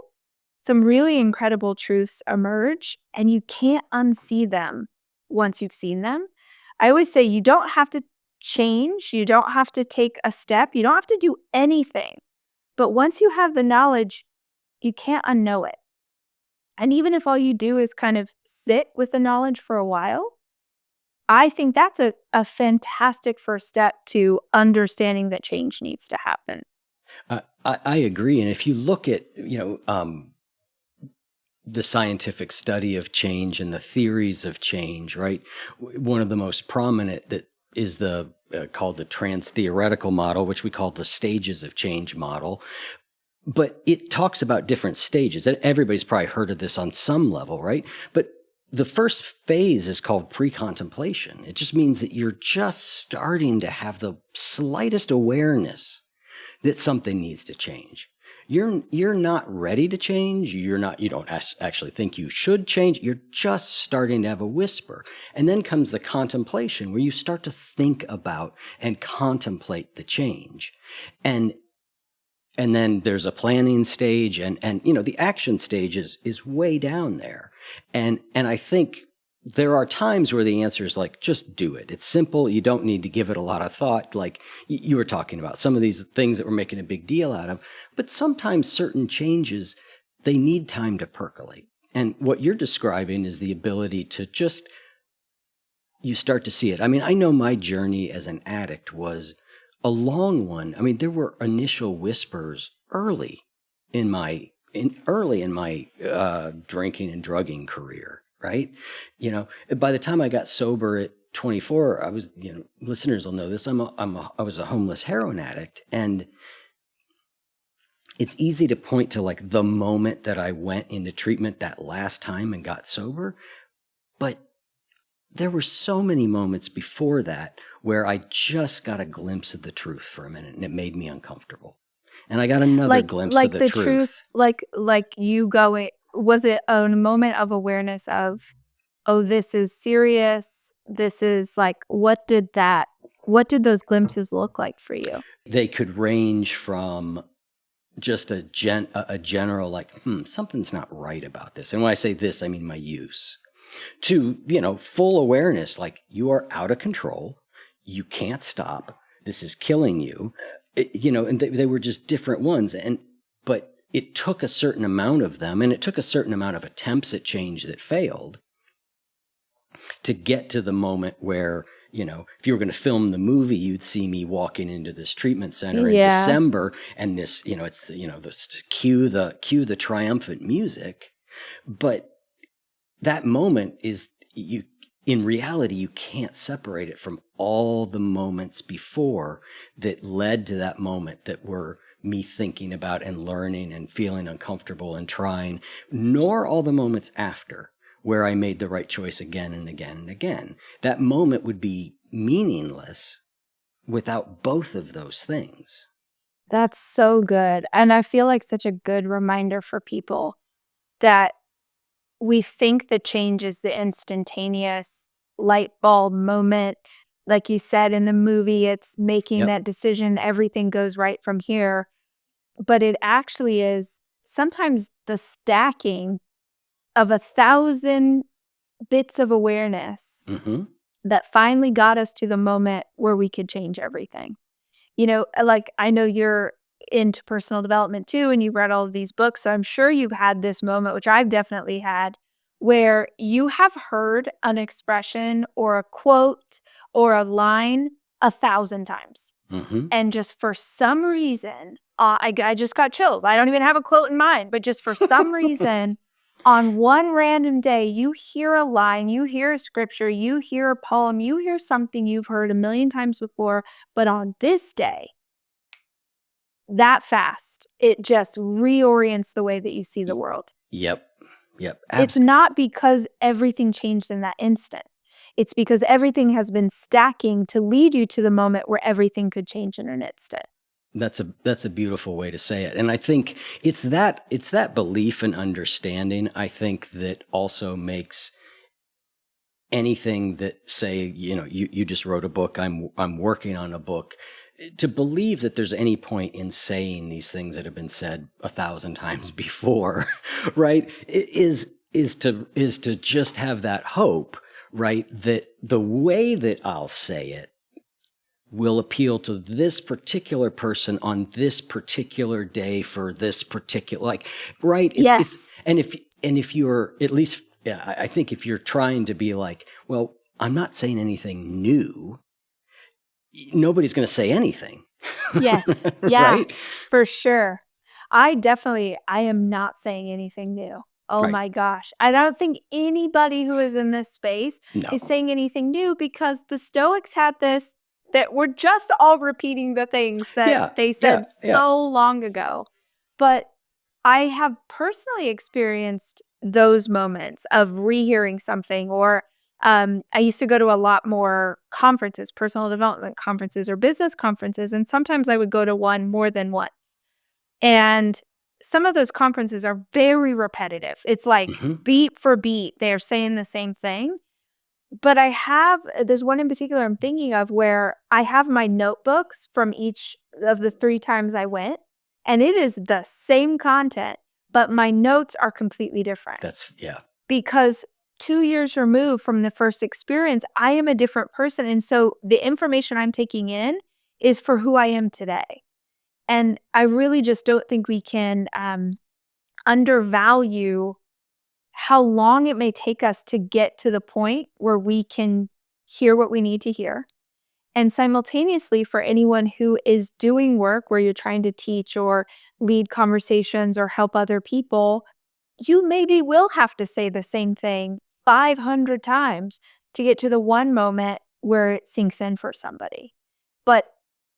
some really incredible truths emerge, and you can't unsee them once you've seen them. I always say you don't have to change. You don't have to take a step. You don't have to do anything. But once you have the knowledge, you can't unknow it. And even if all you do is kind of sit with the knowledge for a while, I think that's a fantastic first step to understanding that change needs to happen. I agree. And if you look at, the scientific study of change and the theories of change, right? One of the most prominent that is called the trans-theoretical model, which we call the stages of change model. But it talks about different stages. Everybody's probably heard of this on some level, right? But the first phase is called pre-contemplation. It just means that you're just starting to have the slightest awareness that something needs to change. You're not ready to change. You don't actually think you should change. You're just starting to have a whisper. And then comes the contemplation, where you start to think about and contemplate the change. And then there's a planning stage, and the action stage is way down there. And I think there are times where the answer is like, just do it. It's simple. You don't need to give it a lot of thought. Like you were talking about some of these things that we're making a big deal out of. But sometimes certain changes, they need time to percolate. And what you're describing is the ability to just, you start to see it. I mean, I know my journey as an addict was a long one. I mean, there were initial whispers early in my drinking and drugging career, right? By the time I got sober at 24, I was, listeners will know this. I was a homeless heroin addict, and it's easy to point to like the moment that I went into treatment that last time and got sober, but there were so many moments before that where I just got a glimpse of the truth for a minute, and it made me uncomfortable. And I got another glimpse of the truth. Like you going, was it a moment of awareness of, oh, this is serious? This is like, what did those glimpses look like for you? They could range from just a general like, something's not right about this. And when I say this, I mean my use. To, full awareness, like you are out of control. You can't stop. This is killing you. And they were just different ones. But it took a certain amount of them, and it took a certain amount of attempts at change that failed to get to the moment where, if you were going to film the movie, you'd see me walking into this treatment center in December, and this, it's, the cue the triumphant music. But that moment is, in reality, you can't separate it from all the moments before that led to that moment that were me thinking about and learning and feeling uncomfortable and trying, nor all the moments after where I made the right choice again and again and again. That moment would be meaningless without both of those things. That's so good. And I feel like such a good reminder for people that we think the change is the instantaneous light bulb moment. Like you said in the movie, it's making that decision, everything goes right from here. But it actually is sometimes the stacking of 1,000 bits of awareness that finally got us to the moment where we could change everything. You know, like I know you're into personal development too, and you've read all of these books. So I'm sure you've had this moment, which I've definitely had, where you have heard an expression or a quote or a line 1,000 times. And just for some reason, I just got chills. I don't even have a quote in mind, but just for some reason, on one random day, you hear a line, you hear a scripture, you hear a poem, you hear something you've heard a million times before, but on this day, that fast, it just reorients the way that you see the world. Yep. It's not because everything changed in that instant. It's because everything has been stacking to lead you to the moment where everything could change in an instant. That's a beautiful way to say it. And I think it's that belief and understanding, I think, that also makes anything that, say, you just wrote a book, I'm working on a book, to believe that there's any point in saying these things that have been said 1,000 times before, right? Is to just have that hope, right? That the way that I'll say it will appeal to this particular person on this particular day for this particular, right? Yes. And if you're, at least, I think if you're trying to be like, well, I'm not saying anything new, nobody's going to say anything. Yes. Yeah, right? For sure. I am not saying anything new. Oh Right. my gosh. I don't think anybody who is in this space is saying anything new, because the Stoics had this, that we're just all repeating the things that they said so long ago. But I have personally experienced those moments of rehearing something, or I used to go to a lot more conferences, personal development conferences or business conferences, and sometimes I would go to one more than once. And some of those conferences are very repetitive. It's like beat for beat, they're saying the same thing. But there's one in particular I'm thinking of where I have my notebooks from each of the 3 times I went, and it is the same content, but my notes are completely different. Because 2 years removed from the first experience, I am a different person. And so the information I'm taking in is for who I am today. And I really just don't think we can undervalue how long it may take us to get to the point where we can hear what we need to hear. And simultaneously, for anyone who is doing work where you're trying to teach or lead conversations or help other people, you maybe will have to say the same thing 500 times to get to the one moment where it sinks in for somebody. But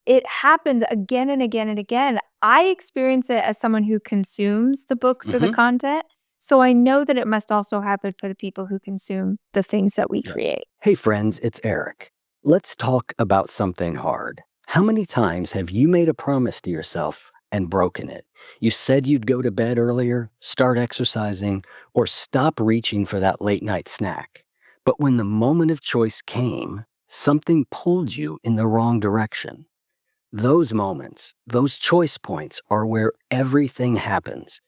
it happens again and again and again. I experience it as someone who consumes the books or the content. So I know that it must also happen for the people who consume the things that we create. Hey friends, it's Eric. Let's talk about something hard. How many times have you made a promise to yourself and broken it? You said you'd go to bed earlier, start exercising, or stop reaching for that late night snack. But when the moment of choice came, something pulled you in the wrong direction. Those moments, those choice points, are where everything happens.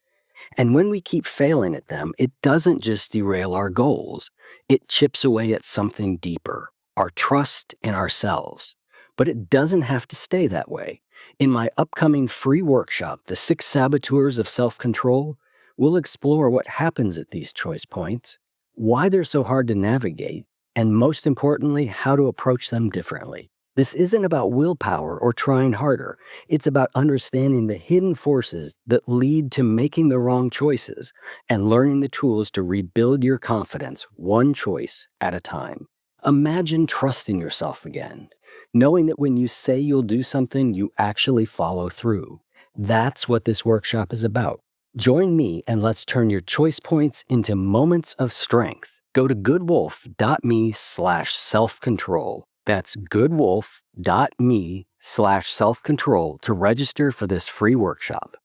And when we keep failing at them, it doesn't just derail our goals. It chips away at something deeper, our trust in ourselves. But it doesn't have to stay that way. In my upcoming free workshop, The 6 Saboteurs of Self-Control, we'll explore what happens at these choice points, why they're so hard to navigate, and most importantly, how to approach them differently. This isn't about willpower or trying harder. It's about understanding the hidden forces that lead to making the wrong choices and learning the tools to rebuild your confidence one choice at a time. Imagine trusting yourself again, knowing that when you say you'll do something, you actually follow through. That's what this workshop is about. Join me and let's turn your choice points into moments of strength. Go to goodwolf.me/self-control. That's goodwolf.me/self-control to register for this free workshop.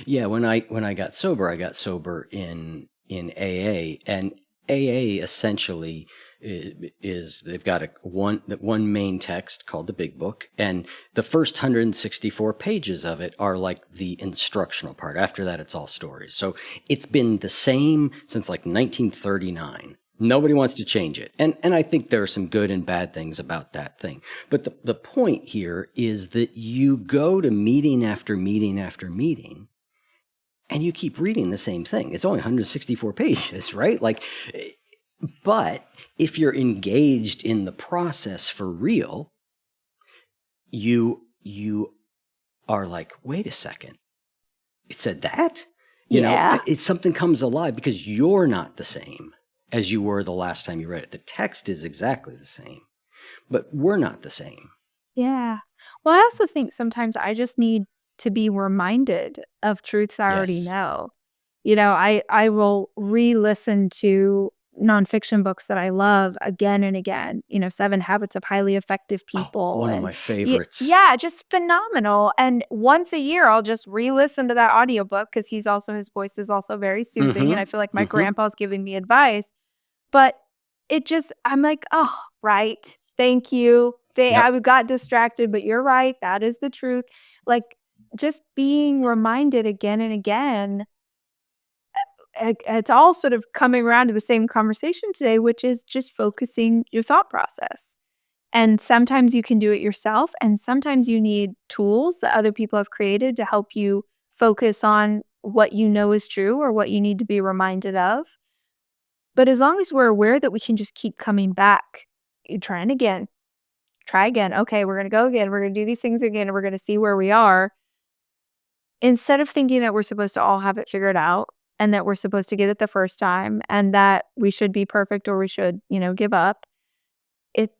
Yeah, when I got sober in in AA, and AA essentially is they've got one main text called the Big Book, and the first 164 pages of it are like the instructional part. After that, it's all stories. So it's been the same since like 1939. Nobody wants to change it. And I think there are some good and bad things about that thing. But the point here is that you go to meeting after meeting after meeting, and you keep reading the same thing. It's only 164 pages, right? Like, but if you're engaged in the process for real, you are like, wait a second. It said that? You know, it's something comes alive because you're not the same as you were the last time you read it. The text is exactly the same, but we're not the same. Yeah. Well, I also think sometimes I just need to be reminded of truths I already know. You know, I will re-listen to nonfiction books that I love again and again. You know, 7 Habits of Highly Effective People. One of my favorites. Yeah, just phenomenal. And once a year, I'll just re-listen to that audiobook because his voice is also very soothing. And I feel like my grandpa's giving me advice. But I'm like, oh, right. Thank you. I got distracted, but you're right. That is the truth. Like, just being reminded again and again, it's all sort of coming around to the same conversation today, which is just focusing your thought process. And sometimes you can do it yourself, and sometimes you need tools that other people have created to help you focus on what you know is true or what you need to be reminded of. But as long as we're aware that we can just keep coming back, try again. Okay, we're going to go again. We're going to do these things again, and we're going to see where we are. Instead of thinking that we're supposed to all have it figured out and that we're supposed to get it the first time and that we should be perfect or we should, give up,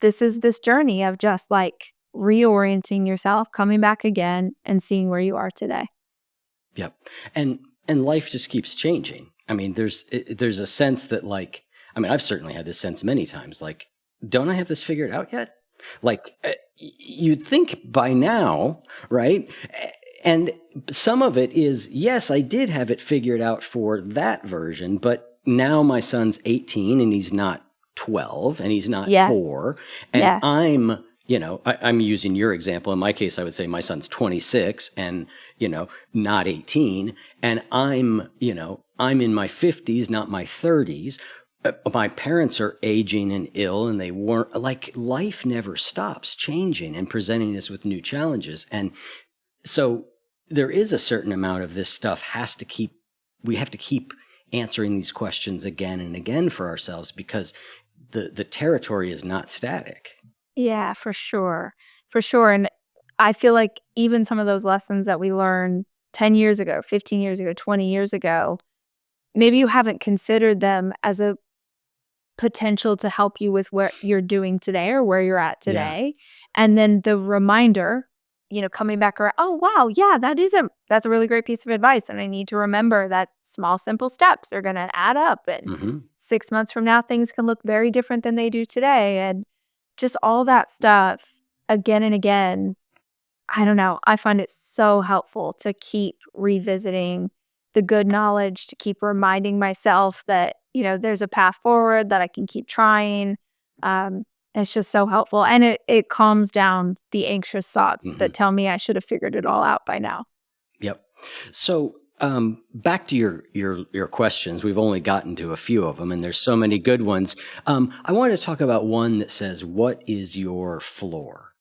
this is this journey of just like reorienting yourself, coming back again and seeing where you are today. Yep. And life just keeps changing. I mean, there's a sense that like, I mean, I've certainly had this sense many times, like, don't I have this figured out yet? Like, you'd think by now, right? And some of it is, yes, I did have it figured out for that version, but now my son's 18 and he's not 12 and he's not 4. And I'm, I'm using your example. In my case, I would say my son's 26 and, not 18. And I'm in my 50s, not my 30s. My parents are aging and ill, and they weren't, like, life never stops changing and presenting us with new challenges. And so there is a certain amount of this stuff we have to keep answering these questions again and again for ourselves because the territory is not static. Yeah, for sure. For sure. And I feel like even some of those lessons that we learned 10 years ago, 15 years ago, 20 years ago, maybe you haven't considered them as a potential to help you with what you're doing today or where you're at today. Yeah. And then the reminder, coming back around, oh, wow, yeah, that's a really great piece of advice. And I need to remember that small, simple steps are going to add up. And 6 months from now, things can look very different than they do today. And just all that stuff again and again. I don't know. I find it so helpful to keep revisiting the good knowledge, to keep reminding myself that, there's a path forward, that I can keep trying. It's just so helpful. And it calms down the anxious thoughts that tell me I should have figured it all out by now. Yep. So back to your questions. We've only gotten to a few of them, and there's so many good ones. I want to talk about one that says, what is your floor?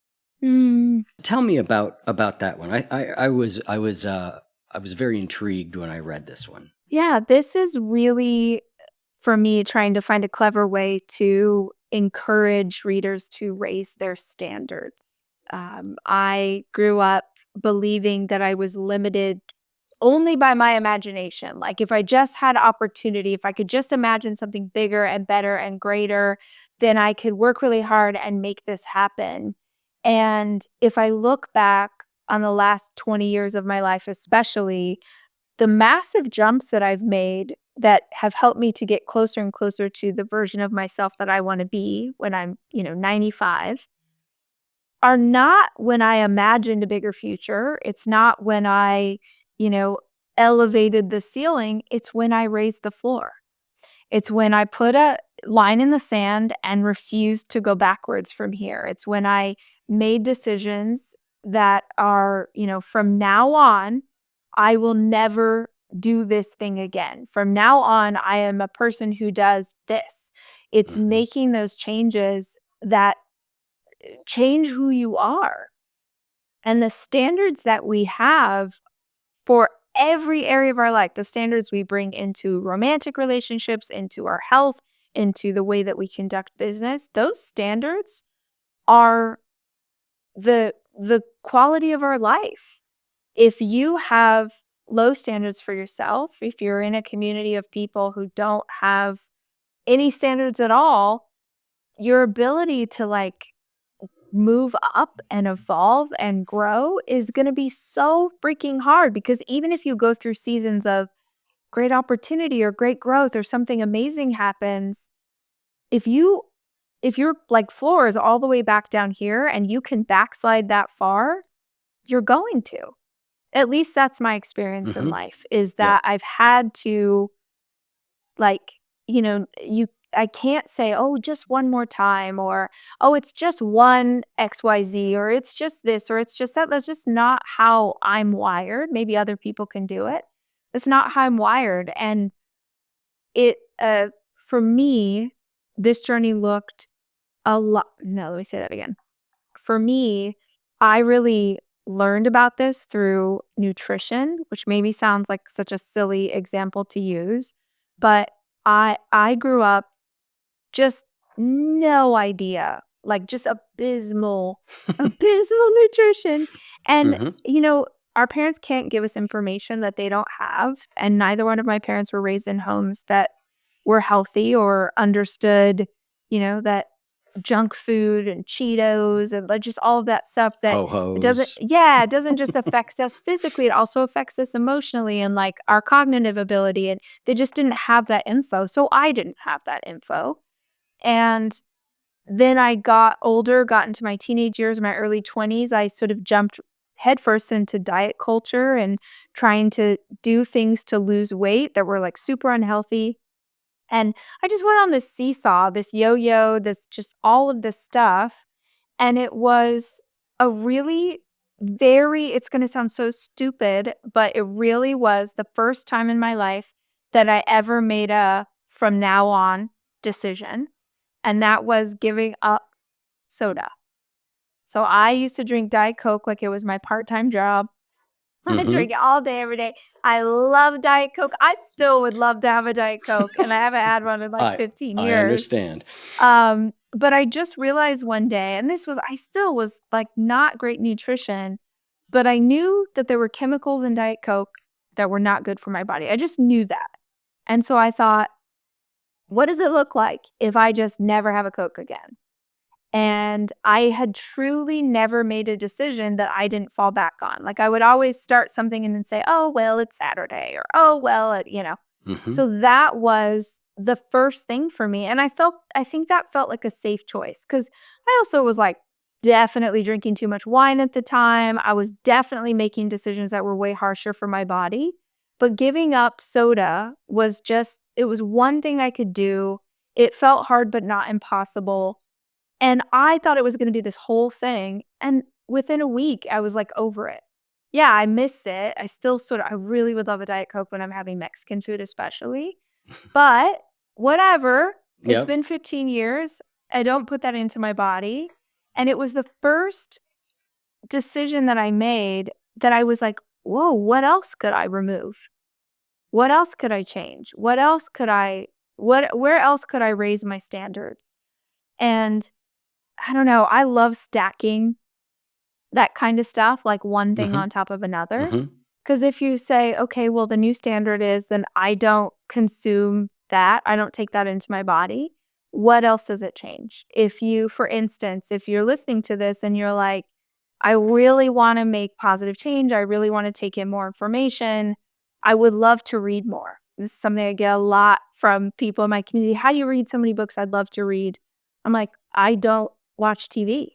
Tell me about that one. I was very intrigued when I read this one. Yeah, this is really, for me, trying to find a clever way to encourage readers to raise their standards. I grew up believing that I was limited only by my imagination. Like, if I just had opportunity, if I could just imagine something bigger and better and greater, then I could work really hard and make this happen. And if I look back on the last 20 years of my life, especially, the massive jumps that I've made that have helped me to get closer and closer to the version of myself that I want to be when I'm, 95, are not when I imagined a bigger future. It's not when I, elevated the ceiling. It's when I raised the floor. It's when I put a line in the sand and refused to go backwards from here. It's when I made decisions that are, from now on, I will never do this thing again. From now on, I am a person who does this. It's making those changes that change who you are. And the standards that we have for every area of our life, the standards we bring into romantic relationships, into our health, into the way that we conduct business, those standards are the quality of our life. If you have low standards for yourself, if you're in a community of people who don't have any standards at all, your ability to move up and evolve and grow is going to be so freaking hard, because even if you go through seasons of great opportunity or great growth or something amazing happens, if your floor is all the way back down here and you can backslide that far, you're going to. At least that's my experience in life, is that I've had to I can't say, oh, just one more time, or, oh, it's just one XYZ, or it's just this, or it's just that. That's just not how I'm wired. Maybe other people can do it. It's not how I'm wired. And for me, this journey looked a lot. No, let me say that again. For me, I really learned about this through nutrition, which maybe sounds like such a silly example to use, but I grew up just no idea, just abysmal nutrition. And, our parents can't give us information that they don't have. And neither one of my parents were raised in homes that were healthy or understood, that junk food and Cheetos and just all of that stuff that it doesn't just affect us physically, it also affects us emotionally and our cognitive ability. And they just didn't have that info. So I didn't have that info. And then I got older, got into my teenage years, my early 20s, I sort of jumped headfirst into diet culture and trying to do things to lose weight that were super unhealthy. And I just went on this seesaw, this yo-yo, this just all of this stuff. And it was a really it's going to sound so stupid, but it really was the first time in my life that I ever made a from now on decision. And that was giving up soda. So I used to drink Diet Coke like it was my part-time job. I drink it all day, every day. I love Diet Coke. I still would love to have a Diet Coke, and I haven't had one in 15 years. I understand. But I just realized one day, and I still was not great nutrition, but I knew that there were chemicals in Diet Coke that were not good for my body. I just knew that. And so I thought, what does it look like if I just never have a Coke again? And I had truly never made a decision that I didn't fall back on. I would always start something and then say, oh, well, it's Saturday, or, oh, well, So that was the first thing for me. And I think that felt like a safe choice, because I also was definitely drinking too much wine at the time. I was definitely making decisions that were way harsher for my body. But giving up soda was it was one thing I could do. It felt hard, but not impossible. And I thought it was going to be this whole thing. And within a week, I was over it. Yeah, I miss it. I still I really would love a Diet Coke when I'm having Mexican food, especially. But whatever. It's been 15 years. I don't put that into my body. And it was the first decision that I made that I was whoa, what else could I remove? What else could I change? Where else could I raise my standards? And I don't know, I love stacking that kind of stuff, one thing on top of another. Because if you say, okay, well, the new standard is, then I don't consume that, I don't take that into my body, what else does it change? If for instance, if you're listening to this and you're I really want to make positive change, I really want to take in more information, I would love to read more. This is something I get a lot from people in my community. How do you read so many books? I'd love to read. I'm I don't watch TV.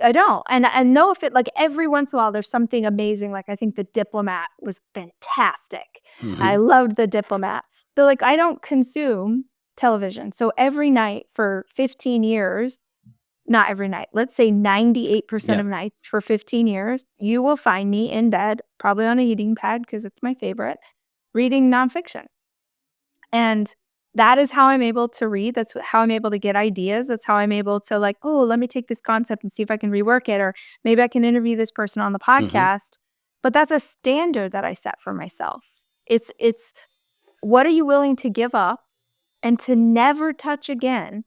I don't. And I know if it every once in a while there's something amazing. I think The Diplomat was fantastic. I loved The Diplomat. But like, I don't consume television. So every night for 15 years, not every night, let's say 98% Yeah. of nights for 15 years, you will find me in bed, probably on a heating pad because it's my favorite, reading nonfiction. And that is how I'm able to read. That's how I'm able to get ideas. That's how I'm able to like, oh, let me take this concept and see if I can rework it. Or maybe I can interview this person on the podcast. But that's a standard that I set for myself. It's what are you willing to give up and to never touch again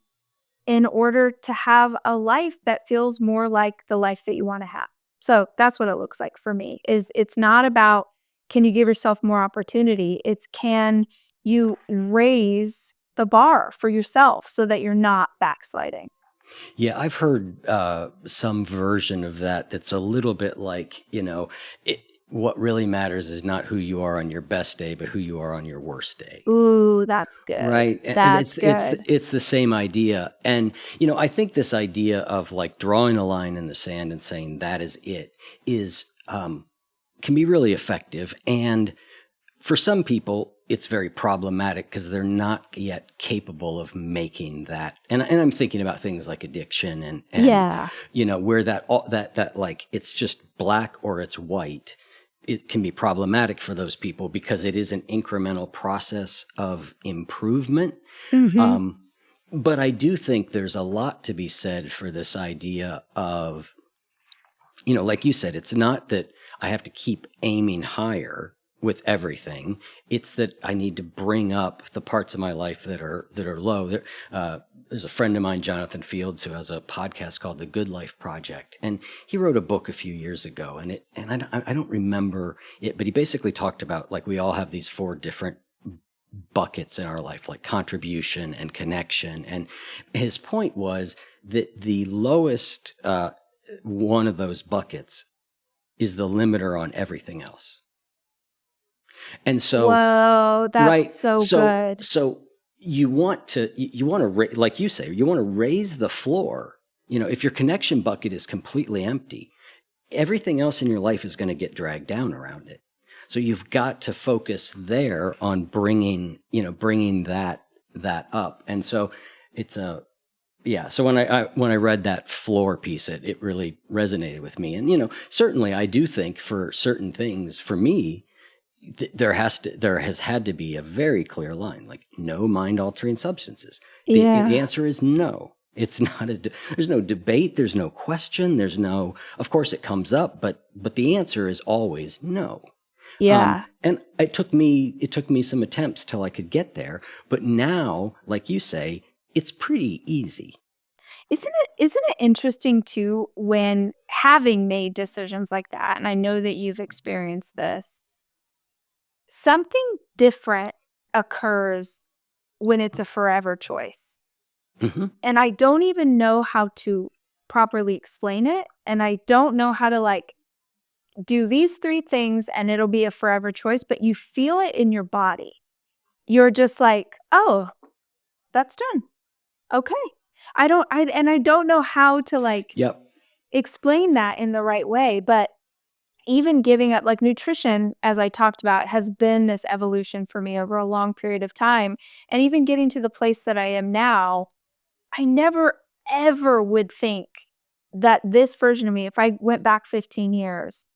in order to have a life that feels more like the life that you want to have? So that's what it looks like for me. It's not about can you give yourself more opportunity? It's can you raise the bar for yourself so that you're not backsliding. Yeah, I've heard some version of that that's a little bit like, what really matters is not who you are on your best day, but who you are on your worst day. Ooh, that's good. Right. And That's good. it's the same idea. And, I think this idea of like drawing a line in the sand and saying that is it is can be really effective. And for some people, it's very problematic because they're not yet capable of making that. And I'm thinking about things like addiction and Yeah. where that like it's just black or it's white. It can be problematic for those people because it is an incremental process of improvement. But I do think there's a lot to be said for this idea of, like you said, it's not that I have to keep aiming higher with everything. It's that I need to bring up the parts of my life that are low. There's a friend of mine, Jonathan Fields, who has a podcast called The Good Life Project, and he wrote a book a few years ago, and I don't remember it, but he basically talked about like we all have these 4 different buckets in our life, like contribution and connection, and his point was that the lowest one of those buckets is the limiter on everything else. And so, whoa, that's right, so good. So you want to, like you say, you want to raise the floor. If your connection bucket is completely empty, everything else in your life is going to get dragged down around it. So you've got to focus there on bringing that up. And so it's So when I read that floor piece, it really resonated with me. And certainly I do think for certain things, for me, there has had to be a very clear line, like no mind-altering substances. The answer is no. It's not there's no debate, there's no question, of course it comes up, but the answer is always no. Yeah. And it took me some attempts till I could get there, but now, like you say, it's pretty easy. Isn't it interesting too when having made decisions like that, and I know that you've experienced this, something different occurs when it's a forever choice. And I don't even know how to properly explain it. And I don't know how to like do these 3 things and it'll be a forever choice, but you feel it in your body. You're just like, oh, that's done. Okay. I don't know how to like explain that in the right way, but even giving up like nutrition, as I talked about, has been this evolution for me over a long period of time. And even getting to the place that I am now, I never ever would think that this version of me, if I went back 15 years,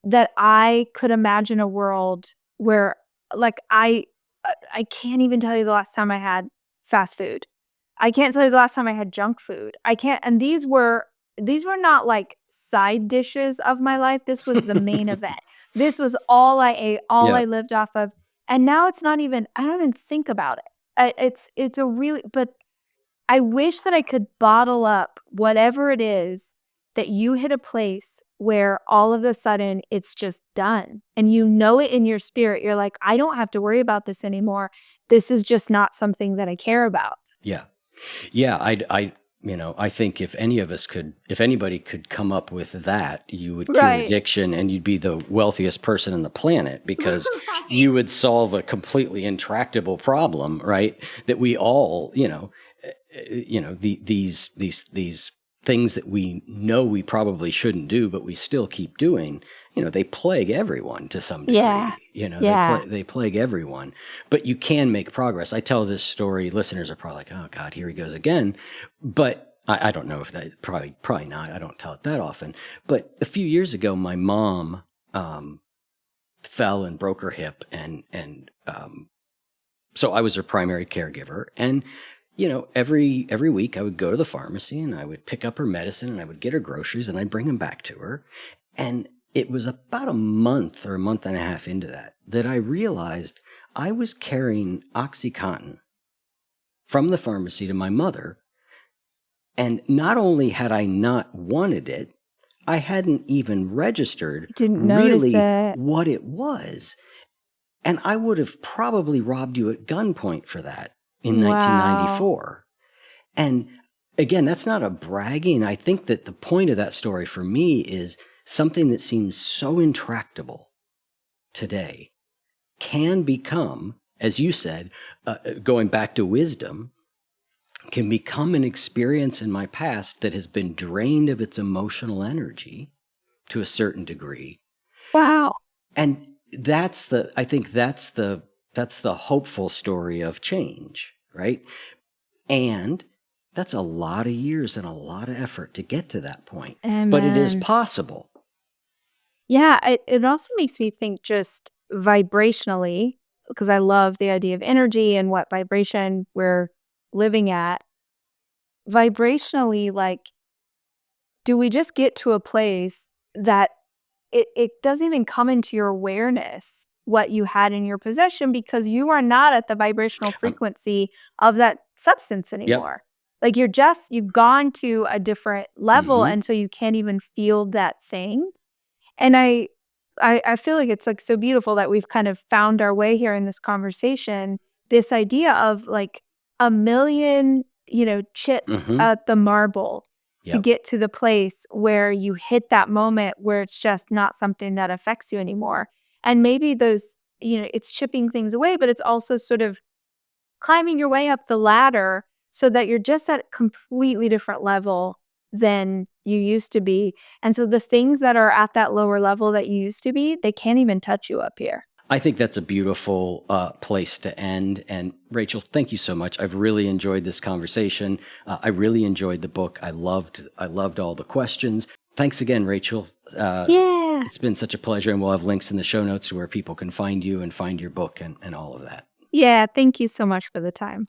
that I could imagine a world where like I can't even tell you the last time I had fast food. I can't tell you the last time I had junk food. I can't, and these were not like side dishes of my life. This was the main event. This was all I ate, all I lived off of. And now it's not even, I don't even think about it. It's a really, but I wish that I could bottle up whatever it is that you hit a place where all of a sudden it's just done. And you know it in your spirit. You're like, I don't have to worry about this anymore. This is just not something that I care about. Yeah. Yeah. I think if anybody could come up with that, you would cure addiction and you'd be the wealthiest person on the planet because you would solve a completely intractable problem, right? That we all, these things that we know we probably shouldn't do, but we still keep doing, they plague everyone to some degree. Yeah. They plague everyone, but you can make progress. I tell this story, listeners are probably like, oh God, here he goes again. But I don't know if that, probably not. I don't tell it that often. But a few years ago, my mom fell and broke her hip, and so I was her primary caregiver. And every week I would go to the pharmacy and I would pick up her medicine and I would get her groceries and I'd bring them back to her. And it was about a month or a month and a half into that I realized I was carrying OxyContin from the pharmacy to my mother. And not only had I not wanted it, I hadn't even registered really what it was. And I would have probably robbed you at gunpoint for that in 1994. And again, that's not a bragging. I think that the point of that story for me is something that seems so intractable today can become, as you said, going back to wisdom, can become an experience in my past that has been drained of its emotional energy to a certain degree. Wow. And I think that's the hopeful story of change, right? And that's a lot of years and a lot of effort to get to that point. Amen. But it is possible. Yeah, it also makes me think just vibrationally, because I love the idea of energy and what vibration we're living at. Vibrationally, like, do we just get to a place that it doesn't even come into your awareness what you had in your possession because you are not at the vibrational frequency of that substance anymore. Like you've gone to a different level, and so you can't even feel that thing. And I feel like it's like so beautiful that we've kind of found our way here in this conversation, this idea of like a million, chips at the marble to get to the place where you hit that moment where it's just not something that affects you anymore. And maybe those, it's chipping things away, but it's also sort of climbing your way up the ladder so that you're just at a completely different level than you used to be. And so the things that are at that lower level that you used to be, they can't even touch you up here. I think that's a beautiful place to end. And Rachel, thank you so much. I've really enjoyed this conversation. I really enjoyed the book. I loved all the questions. Thanks again, Rachel. Yeah. It's been such a pleasure. And we'll have links in the show notes to where people can find you and find your book and all of that. Yeah. Thank you so much for the time.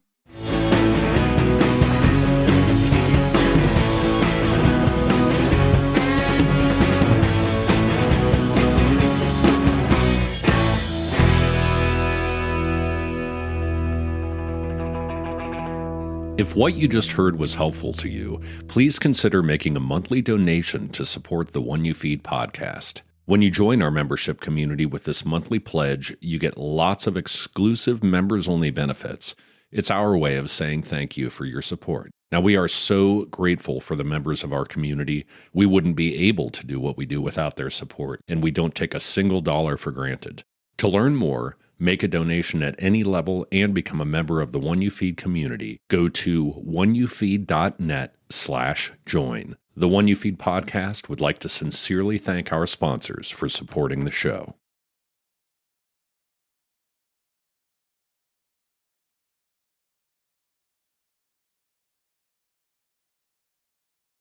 If what you just heard was helpful to you, please consider making a monthly donation to support the One You Feed podcast. When you join our membership community with this monthly pledge, you get lots of exclusive members-only benefits. It's our way of saying thank you for your support. Now, we are so grateful for the members of our community. We wouldn't be able to do what we do without their support, and we don't take a single dollar for granted. To learn more, make a donation at any level, and become a member of the One You Feed community, go to oneyoufeed.net/join. The One You Feed podcast would like to sincerely thank our sponsors for supporting the show.